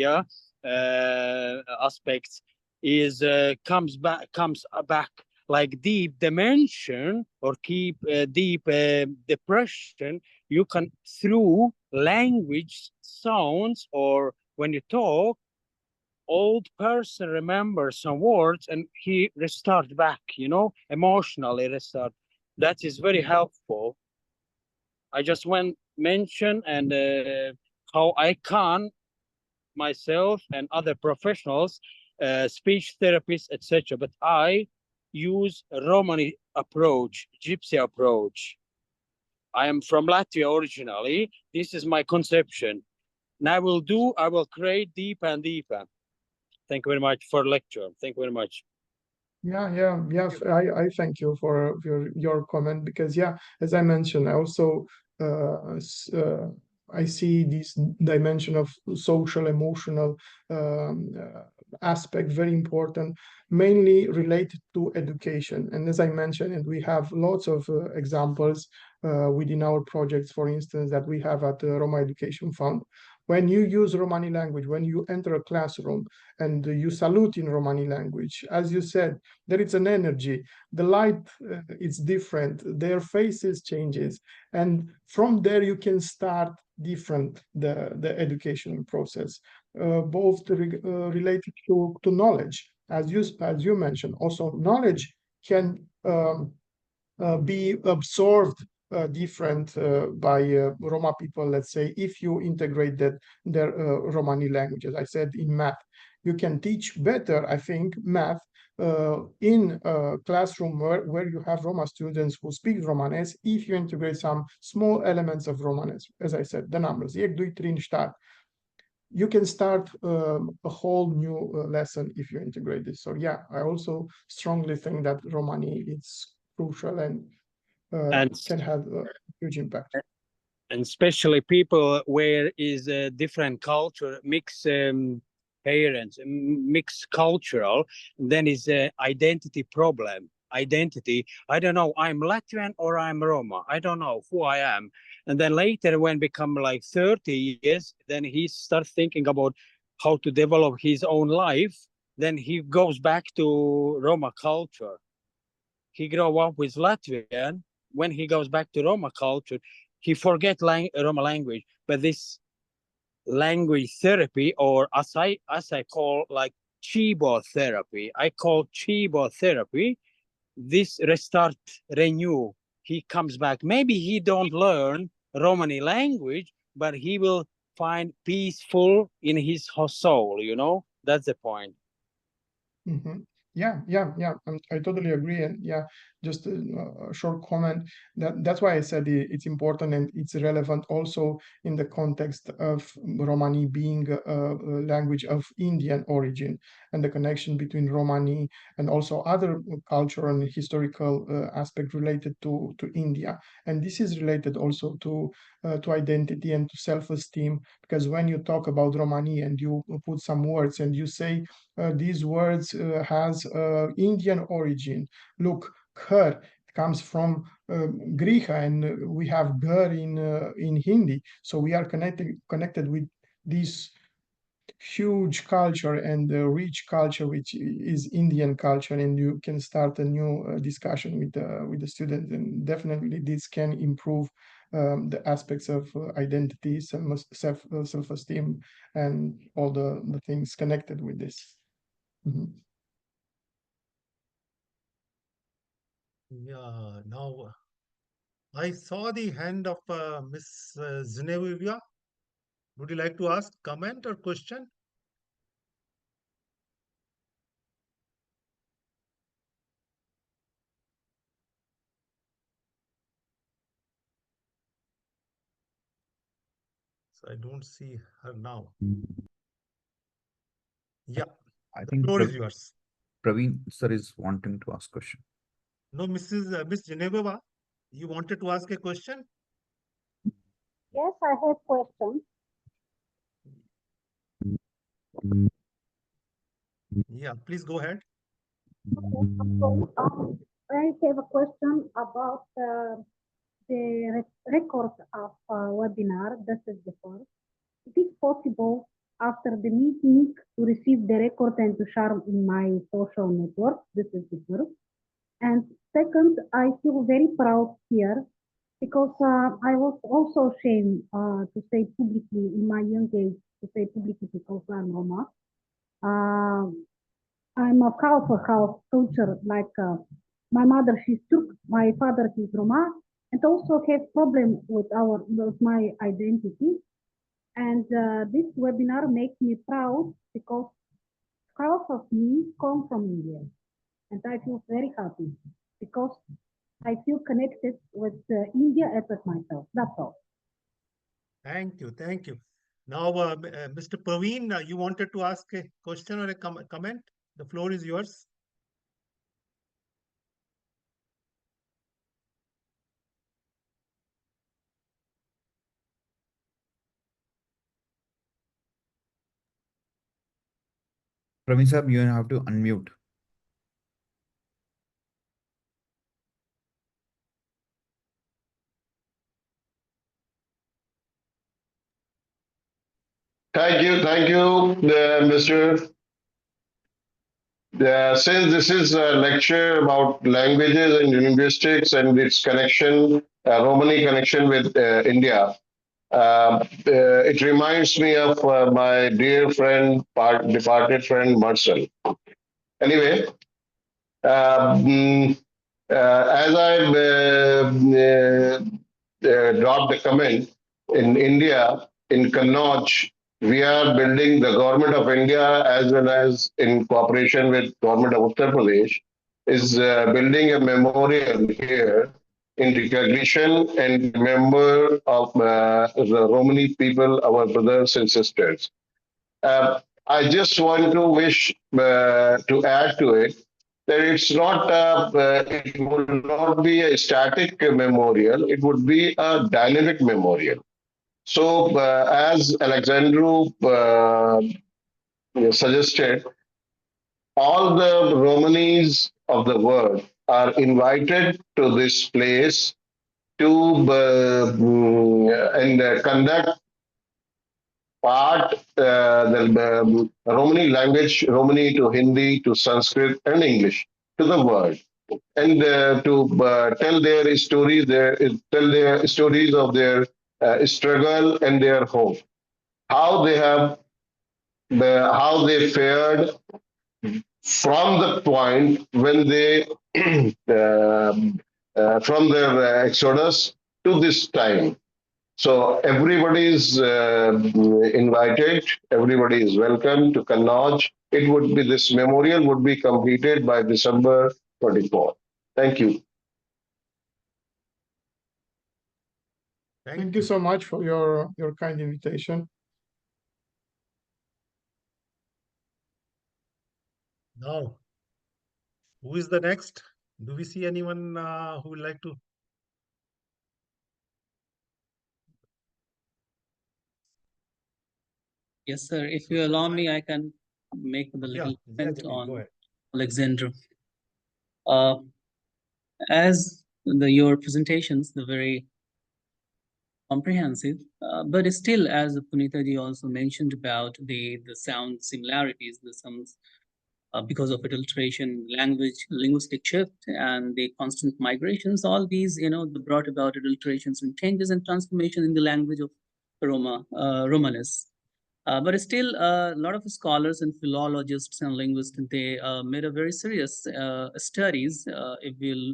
aspects. Is comes back like deep dimension or keep deep depression. You can through language, sounds, or when you talk, old person remembers some words and he restart back, you know, emotionally restart. That is very helpful. I just want mention and how I can myself and other professionals, speech therapists, etc. But I use Romani approach, Gypsy approach. I am from Latvia originally. This is my conception. And I will create deeper and deeper. Thank you very much for lecture. Thank you very much. Yeah. I thank you for your comment, because yeah, as I mentioned, I also I see this dimension of social, emotional aspect very important, mainly related to education. And as I mentioned, and we have lots of examples within our projects, for instance, that we have at the Roma Education Fund. When you use Romani language, when you enter a classroom and you salute in Romani language, as you said, there is an energy, the light is different, their faces changes, and from there you can start different the educational process, both related to knowledge, as you mentioned. Also knowledge can be absorbed different by Roma people, let's say, if you integrate their Romani language. As I said, in math, you can teach better, I think, math in a classroom where you have Roma students who speak Romanes, if you integrate some small elements of Romanes. As I said, the numbers, 1, 2, 3, start. You can start a whole new lesson if you integrate this. So yeah, I also strongly think that Romani is crucial and can have a huge impact. And especially people where is a different culture, mixed parents, mixed cultural, then is a identity problem. Identity, I don't know, I'm Latvian or I'm Roma, I don't know who I am. And then later when become like 30 years, then he starts thinking about how to develop his own life. Then he goes back to Roma culture. He grew up with Latvian. When he goes back to Roma culture, he forget Roma language. But this language therapy, or as I call like Chibo therapy, I call Chibo therapy. This restart, renew. He comes back. Maybe he don't learn Romani language, but he will find peaceful in his soul. You know, that's the point. Mm-hmm. Yeah. I totally agree. And yeah, just a short comment. That's why I said it's important and it's relevant also in the context of Romani being a language of Indian origin, and the connection between Romani and also other cultural and historical aspect related to India. And this is related also to identity and to self-esteem, because when you talk about Romani and you put some words and you say these words has Indian origin. Look, Khar comes from Griha, and we have Ghar in Hindi. So we are connected with this huge culture and rich culture, which is Indian culture, and you can start a new discussion with the students, and definitely this can improve the aspects of identity, self-esteem, and all the things connected with this. Mm-hmm. Yeah, now I saw the hand of Miss Zinevia. Would you like to ask comment or question? So I don't see her now. Yeah, I the think floor is yours. Praveen sir is wanting to ask question. No, Miss Geneva, you wanted to ask a question? Yes, I have questions. Yeah, please go ahead. Okay, so I have a question about the record of webinar. This is the first. It is possible after the meeting to receive the record and to share in my social network. This is the first. And second, I feel very proud here because I was also ashamed to say publicly in my young age to say publicly because I'm Roma. I'm a half culture, like my mother, she's Turk, my father, he's Roma, and also have problem with my identity. And this webinar makes me proud because half of me come from India, and I feel very happy because I feel connected with India as with myself. That's all. Thank you. Thank you. Now, Mr. Praveen, you wanted to ask a question or a comment? The floor is yours. Praveen Sab, you have to unmute. Thank you, Mr. Since this is a lecture about languages and linguistics and its connection, Romani connection with India, it reminds me of my dear friend, departed friend Marcel. Anyway, um, as I dropped a comment, in India, in Kannauj, we are building the government of India as well as in cooperation with government of Uttar Pradesh is building a memorial here in recognition and remember of the Romani people, our brothers and sisters. I just want to wish to add to it that it's not it will not be a static memorial, it would be a dynamic memorial. So as Alexandru suggested, all the Romanis of the world are invited to this place to and conduct part the Romani language, Romani to Hindi to Sanskrit and English to the world, and to tell their stories, tell their stories of their struggle and their hope, how they have how they fared from the point when they from their exodus to this time. So everybody is invited, everybody is welcome to Kannauj. It would be this memorial would be completed by December 24th. Thank you. Thank you so much for your kind invitation. Now, who is the next? Do we see anyone who would like to? Yes, sir. If you allow me, I can make the little comment Jamil, go on ahead. Alexandru. As your presentations, the very comprehensive, but still, as Punita ji also mentioned about the sound similarities, the sounds because of adulteration, linguistic shift, and the constant migrations, all these, brought about adulterations and changes and transformation in the language of Romanes. But still, a lot of scholars and philologists and linguists, they made a very serious studies. If we'll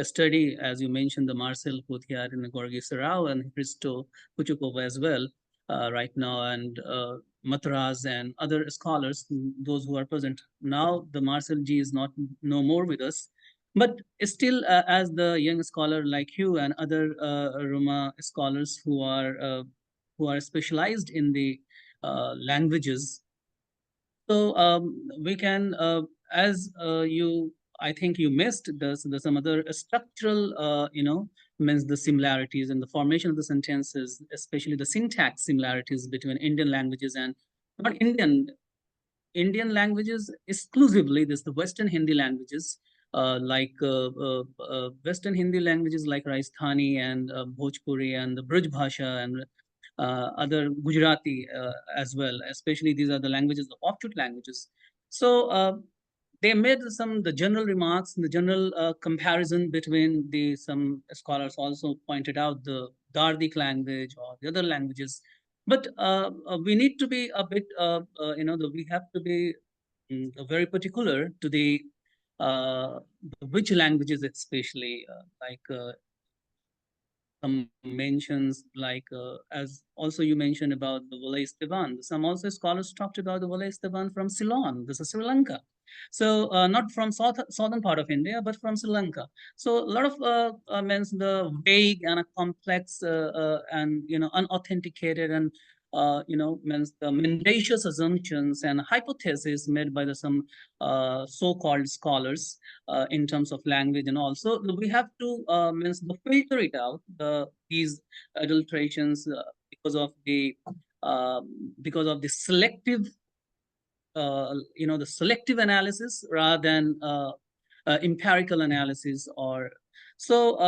study, as you mentioned, the Marcel Couthier and Gorgi Sarau and Hristo Kuchukova as well right now, and Matras and other scholars, those who are present. Now, the Marcel G is not no more with us. But still, as the young scholar like you and other Roma scholars who are specialized in the languages. So we can, as I think you missed the some other structural, means the similarities in the formation of the sentences, especially the syntax similarities between Indian languages and not Indian languages exclusively. This the Western Hindi languages, like Western Hindi languages like Rajasthani and Bhojpuri and the Braj Bhasha and other Gujarati as well. Especially these are the languages, the offshoot languages. So they made the general remarks and the general comparison between some scholars also pointed out the Dardic language or the other languages. But we need to be a bit, we have to be very particular to the which languages, especially some mentions as also you mentioned about the Wala Esteban. Some also scholars talked about the Wala Esteban from Ceylon. This is Sri Lanka. So not from southern part of India, but from Sri Lanka. So a lot of means the vague and a complex and unauthenticated and means the mendacious assumptions and hypotheses made by some so-called scholars in terms of language, and also we have to means the filter it out these adulterations because of the selective the selective analysis rather than empirical analysis. Or so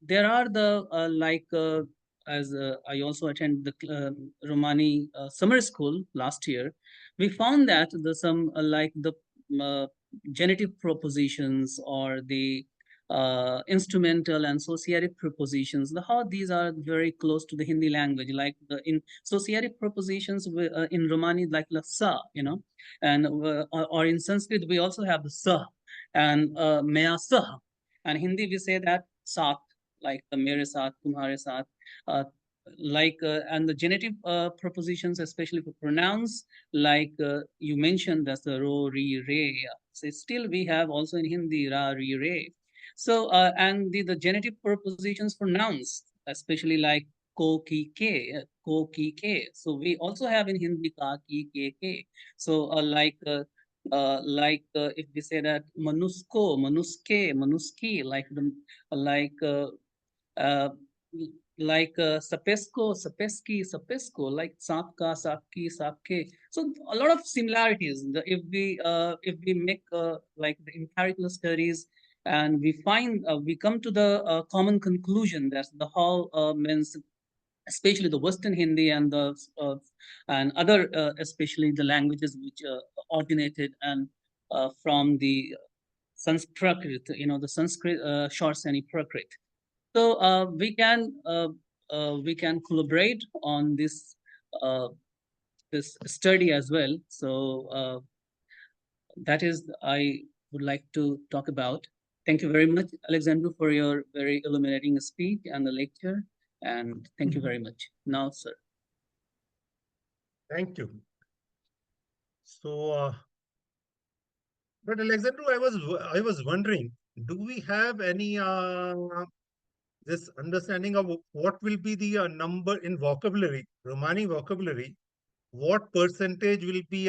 there are the as I also attended the Romani summer school last year, we found that some the genitive propositions or the instrumental and associative prepositions, how these are very close to the Hindi language, like in associative prepositions in Romani, like la sa, and or in Sanskrit we also have the sa and maya sa, and Hindi we say that saath, like the mere saath, tumhare saath, and the genitive prepositions, especially for pronouns, like you mentioned, that's the ro, ri, re. So still we have also in Hindi ra, ri, re. So and the genitive prepositions for nouns, especially like ko, ki, ke, ko, ki, ke. So we also have in Hindi ka, ki, ke. So if we say that manusko, manuske, manuski, like the uh, sapesco, sapeski, sapesco, like sapka, sapki, sapke. So a lot of similarities. If we make like the empirical studies, and we find we come to the common conclusion that the whole means, especially the Western Hindi and the and other especially the languages which originated and from the Sanskrit, the Sanskrit Shortsani Prakrit. So we can collaborate on this study as well. So that is I would like to talk about. Thank you very much, Alexandru, for your very illuminating speech and the lecture. And thank you very much. Now, sir. Thank you. So, but Alexandru, I was wondering, do we have any this understanding of what will be the number in vocabulary, Romani vocabulary? What percentage will be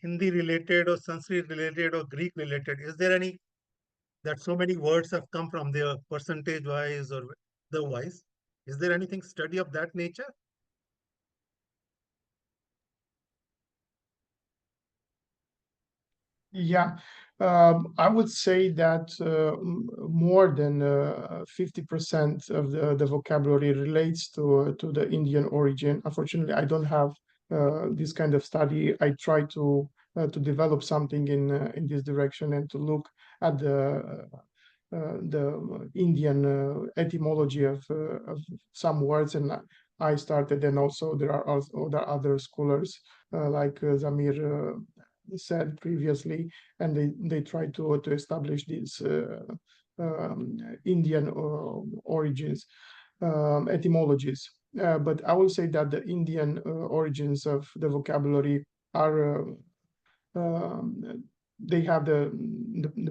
Hindi related or Sanskrit related or Greek related? Is there any that so many words have come from there percentage wise or otherwise? Is there anything study of that nature? Yeah, I would say that more than 50% of the vocabulary relates to the Indian origin. Unfortunately, I don't have this kind of study. I try to develop something in this direction and to look at the Indian etymology of some words, and I started, and also there are other scholars like Zamir said previously, and they try to establish these Indian origins, etymologies. But I will say that the Indian origins of the vocabulary are they have the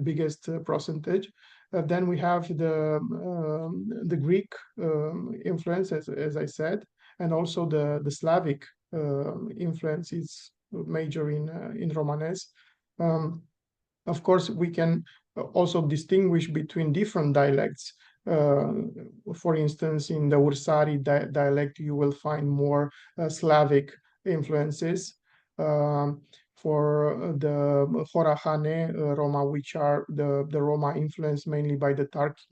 biggest percentage. Then we have the Greek influence, as I said, and also the Slavic influence is major in Romanes. Of course, we can also distinguish between different dialects. For instance, in the Ursari dialect, you will find more Slavic influences. For the Horahane Roma, which are the Roma influenced mainly by the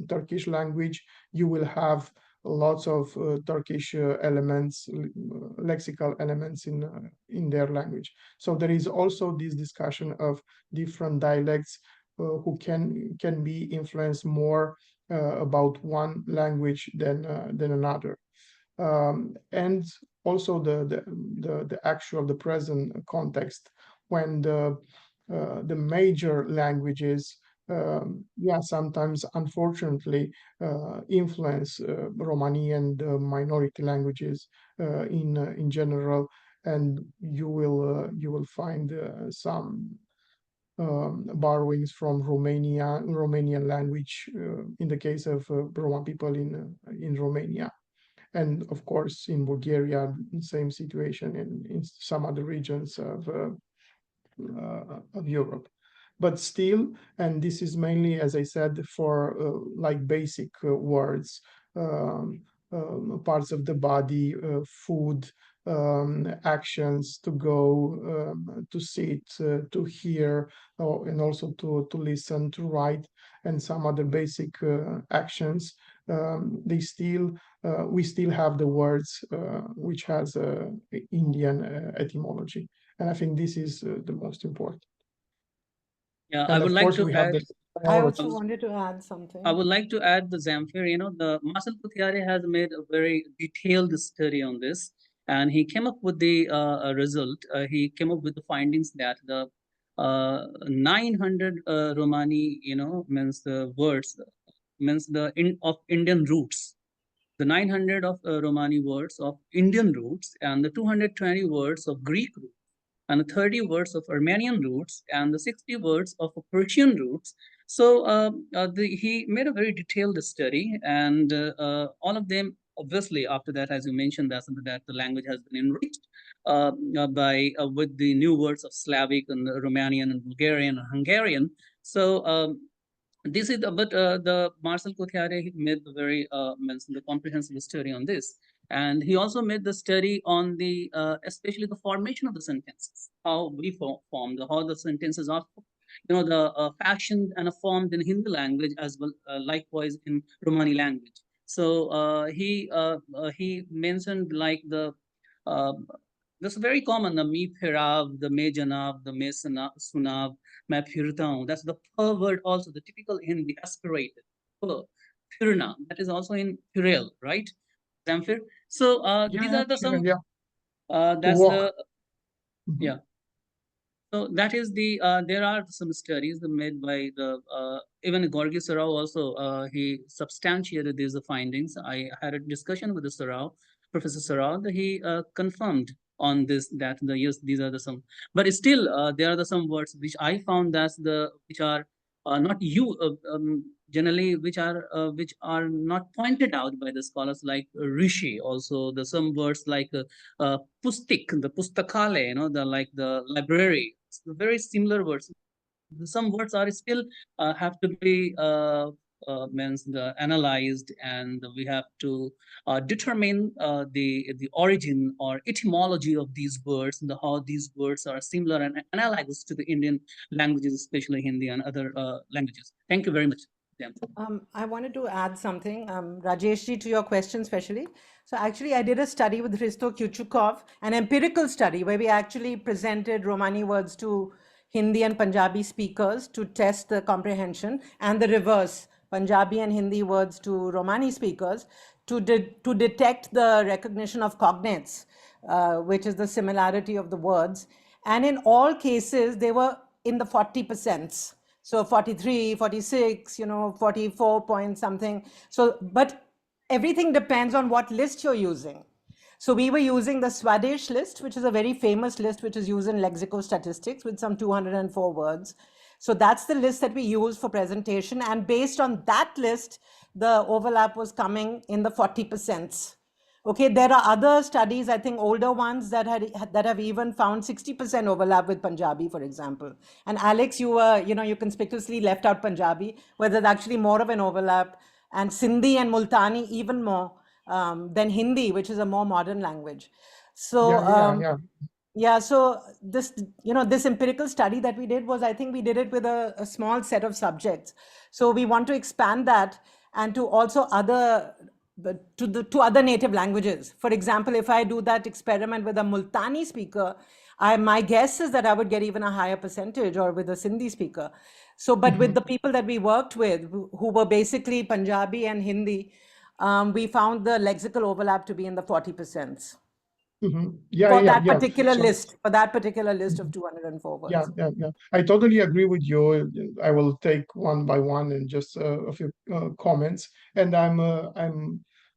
Turkish language, you will have lots of Turkish elements, lexical elements in their language. So there is also this discussion of different dialects who can be influenced more about one language than another. And also the present context when the major languages, sometimes unfortunately influence Romani and minority languages in general, and you will find some borrowings from Romanian language in the case of Roma people in Romania, and of course in Bulgaria, same situation in some other regions of Europe. But still, and this is mainly, as I said, for like basic words, parts of the body, food, actions, to go, to sit, to hear, and also to listen, to write, and some other basic actions. We still have the words which has Indian etymology. And I think this is the most important. Yeah, I And would of like course, to we have add. the I also priorities. wanted to add something. I would like to add the Zamfir, the Marcel Kuthiare has made a very detailed study on this, and he came up with the result. He came up with the findings that the 900 Romani, means the words, means of Indian roots. The 900 of Romani words of Indian roots, and the 220 words of Greek roots, and the 30 words of Armenian roots, and the 60 words of Persian roots. So he made a very detailed study, and all of them, obviously, after that, as you mentioned, that the language has been enriched with the new words of Slavic and Romanian and Bulgarian and Hungarian. So this is the Marcel Kothiare made the very the comprehensive study on this, and he also made the study on the especially the formation of the sentences, how we form how the sentences are, the fashioned and formed in Hindi language as well, likewise in Romani language. So he mentioned like the uh, this is very common, the me phirav, the me janav, the me sunav, मैं फिरता हूँ. That's the per word also, the typical Hindi aspirated. Per, firna, that is also in Firel, right? Zamfir. So these are the some, Yeah. that's Walk. the, Mhm. yeah. So that is the, there are some studies made by the, even Gorgi Sarao also, he substantiated these findings. I had a discussion with the Sarao, Professor Sarao, that he confirmed on this, that yes, these are the some, but still there are the some words which I found which are not generally, which are not pointed out by the scholars, like rishi. Also the some words like pustik, the pustakale, the library, very similar words. Some words are still have to be means analyzed, and we have to determine the origin or etymology of these words, and how these words are similar and analogous to the Indian languages, especially Hindi and other languages. Thank you very much. I wanted to add something, Rajeshji, to your question especially. So actually, I did a study with Hristo Kyuchukov, an empirical study where we actually presented Romani words to Hindi and Punjabi speakers to test the comprehension, and the reverse, Punjabi and Hindi words to Romani speakers to detect the recognition of cognates, which is the similarity of the words. And in all cases, they were in the 40%. So 43, 46, 44 point something. So, but everything depends on what list you're using. So we were using the Swadesh list, which is a very famous list, which is used in lexicostatistics with some 204 words. So that's the list that we use for presentation. And based on that list, the overlap was coming in the 40%. Okay, there are other studies, I think older ones that have even found 60% overlap with Punjabi, for example. And Alex, you conspicuously left out Punjabi, where there's actually more of an overlap, and Sindhi and Multani even more than Hindi, which is a more modern language. So so this empirical study that we did was, I think we did it with a small set of subjects. So we want to expand that and to also to other native languages. For example, if I do that experiment with a Multani speaker, my guess is that I would get even a higher percentage, or with a Sindhi speaker. So, but with the people that we worked with, who were basically Punjabi and Hindi, we found the lexical overlap to be in the 40%. Yeah, for yeah, that yeah. particular So, list, for that particular list of 204 words. yeah. I totally agree with you. I will take one by one and just a few comments. And I'm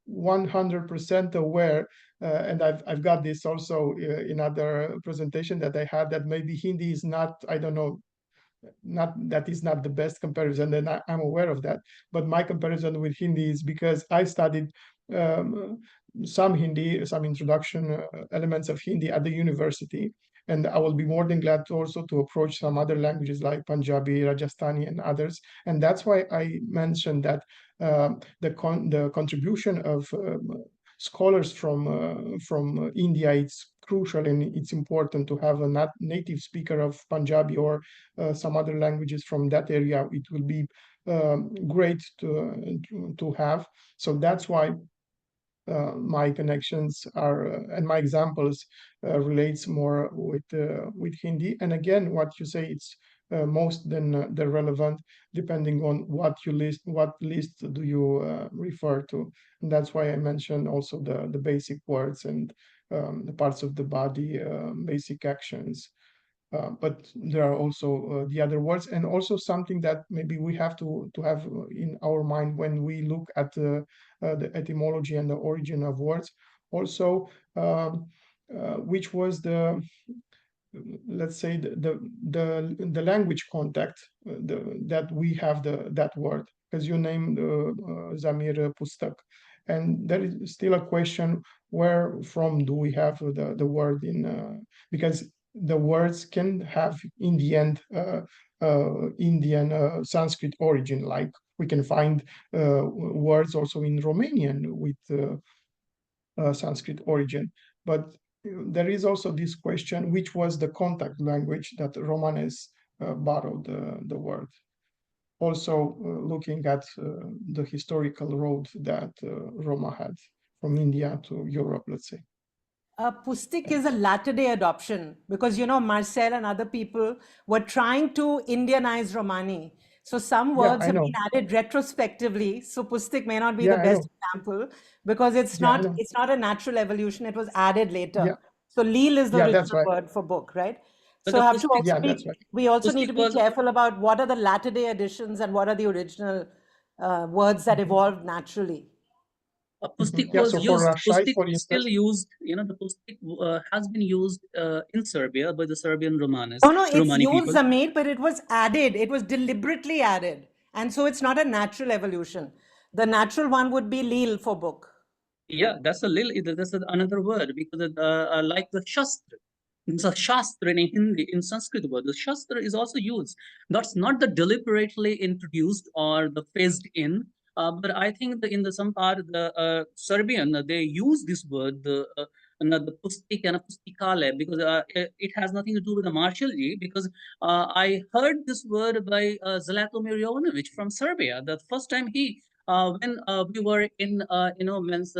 100% aware, and I've got this also in other presentation that I had, that maybe Hindi is not, I don't know, not that is not the best comparison, and I'm aware of that. But my comparison with Hindi is because I studied um, some Hindi, some introduction elements of Hindi at the university, and I will be more than glad to also to approach some other languages like Punjabi, Rajasthani, and others. And that's why I mentioned that the contribution of scholars from India, it's crucial, and it's important to have a native speaker of Punjabi or some other languages from that area. It will be great to have. So that's why my connections are and my examples relates more with Hindi. And again, what you say, it's most than the relevant, depending on what you list, what list do you refer to. And that's why I mentioned also the basic words and the parts of the body, basic actions. But there are also the other words, and also something that maybe we have to have in our mind when we look at the etymology and the origin of words. Also, which was the, let's say, the language contact that we have that word, because you named Zamir Pustak, and there is still a question, where from do we have the word in because the words can have in the end Indian Sanskrit origin, like we can find words also in Romanian with Sanskrit origin. But there is also this question, which was the contact language that Romanes borrowed the word. Also looking at the historical road that Roma had from India to Europe, let's say. Pustik is a latter-day adoption because, you know, Marcel and other people were trying to Indianize Romani. So some Yeah, words I have know. been added retrospectively. So Pustik may not be Yeah, the I best know. example because it's Yeah, I know. not a natural evolution. It was added later. Yeah, So Leel is the yeah, that's original right. word for book, right? But So the have to Pustik, also Yeah, that's right. we also need Pustik to be was careful about what are the latter-day additions and what are the original words that evolved naturally. Pustik Yeah, was so for used. Rashai, Pustik for is still instance, used. You know, the Pustik has been used in Serbia by the Serbian Romanis, No, it's Romani used, people. Zamir, but it was added. It was deliberately added. And so it's not a natural evolution. The natural one would be Leel for book. Yeah, that's a little. That's another word because like the Shastra. The Shastra in Hindi, in Sanskrit word, the Shastra is also used. That's not the deliberately introduced or the phased in. But I think in the some part the Serbian they use this word the pustik and a pustikale because it has nothing to do with the martiality because I heard this word by Zlatomir Jovanovic from Serbia. The first time when we were in means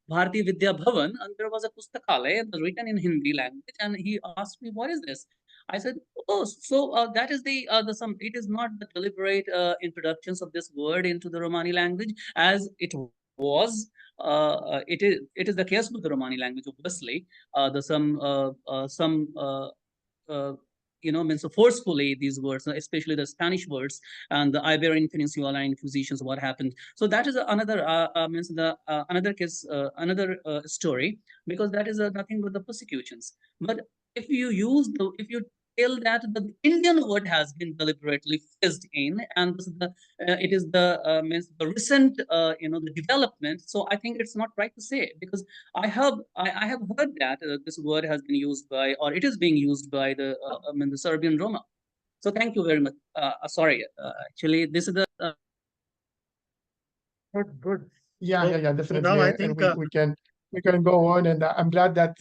Bharati Vidya Bhavan, and there was a pustakalaya written in Hindi language, and he asked me, "What is this?" I said, "Oh, so that is the some. It is not the deliberate introductions of this word into the Romani language, as it was. It is the case with the Romani language, obviously. The some means forcefully these words, especially the Spanish words and the Iberian Peninsula inquisitions, what happened. So that is another means the another case, another story, because that is nothing but the persecutions. But if you tell that the Indian word has been deliberately phased in, and it is the means the recent the development. So I think it's not right to say, because I have heard that this word has been used by, or it is being used by the Serbian Roma. So thank you very much. Sorry, actually, this is the Good. yeah, So, so definitely, now I and think we can go on, and I'm glad that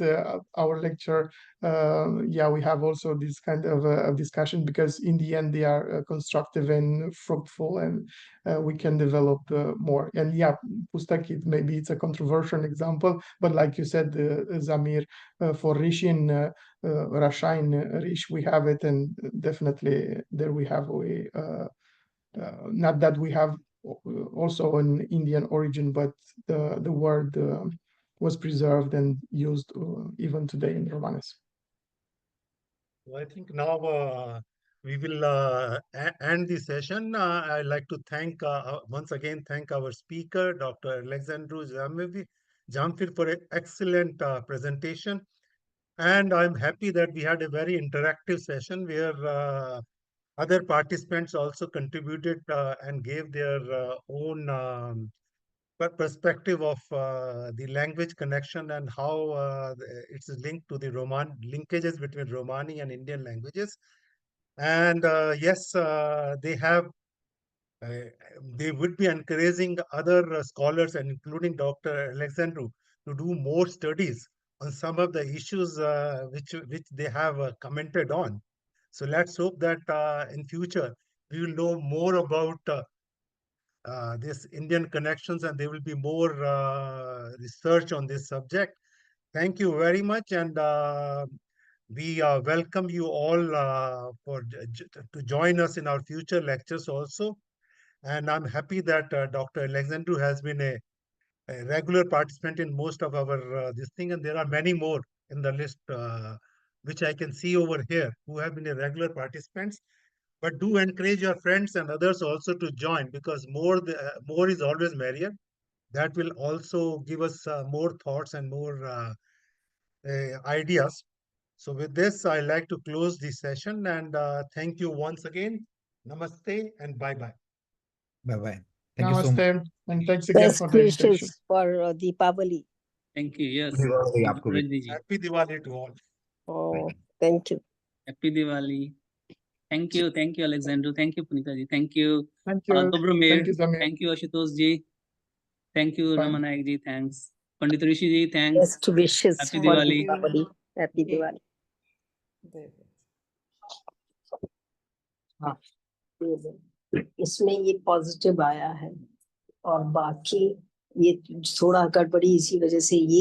our lecture, we have also this kind of discussion, because in the end they are constructive and fruitful, and we can develop more. And yeah, Pustakit, maybe it's a controversial example, but like you said, Zamir, for Rishi and Rashain Rish, we have it, and definitely there we have not that we have also an Indian origin, but the word was preserved and used even today in Romanes. So I think now we will end the session. I'd like to thank once again thank our speaker, Dr. Alexandru Zamfir, for an excellent presentation. And I'm happy that we had a very interactive session where other participants also contributed and gave their own perspective of the language connection and how it's linked to the linkages between Romani and Indian languages. And yes, they would be encouraging other scholars and including Dr. Alexandru to do more studies on some of the issues which they have commented on. So let's hope that in future we will know more about this Indian connections and there will be more research on this subject. Thank you very much, and we welcome you all to join us in our future lectures also. And I'm happy that Dr. Alexandru has been a regular participant in most of our this thing, and there are many more in the list which I can see over here who have been a regular participants. But do encourage your friends and others also to join because more is always merrier. That will also give us more thoughts and more ideas. So with this, I like to close the session and thank you once again. Namaste and bye-bye. Bye-bye. Thank you so much. Namaste, and thanks again Best for the invitation. wishes for Deepavali. Thank you. Yes. Diwali Thank you, आपको भी. Rajni ji. Happy Diwali to all. Oh, thank you. Happy Diwali. Thank you. Thank you, Alexandru. Thank you, Punita ji. Thank you. Thank you. Dobromir. Thank you, Zamir. Thank you, Ashutosh ji. Thank you, Bye. Ramanayak ji. Thanks. Pandit Rishi ji. Thanks. Best wishes Happy for Diwali. Deepavali. Happy Okay. Diwali. हाँ, इसमें ये positive आया है और बाकी ये थोड़ा गड़बड़ी इसी वजह से ये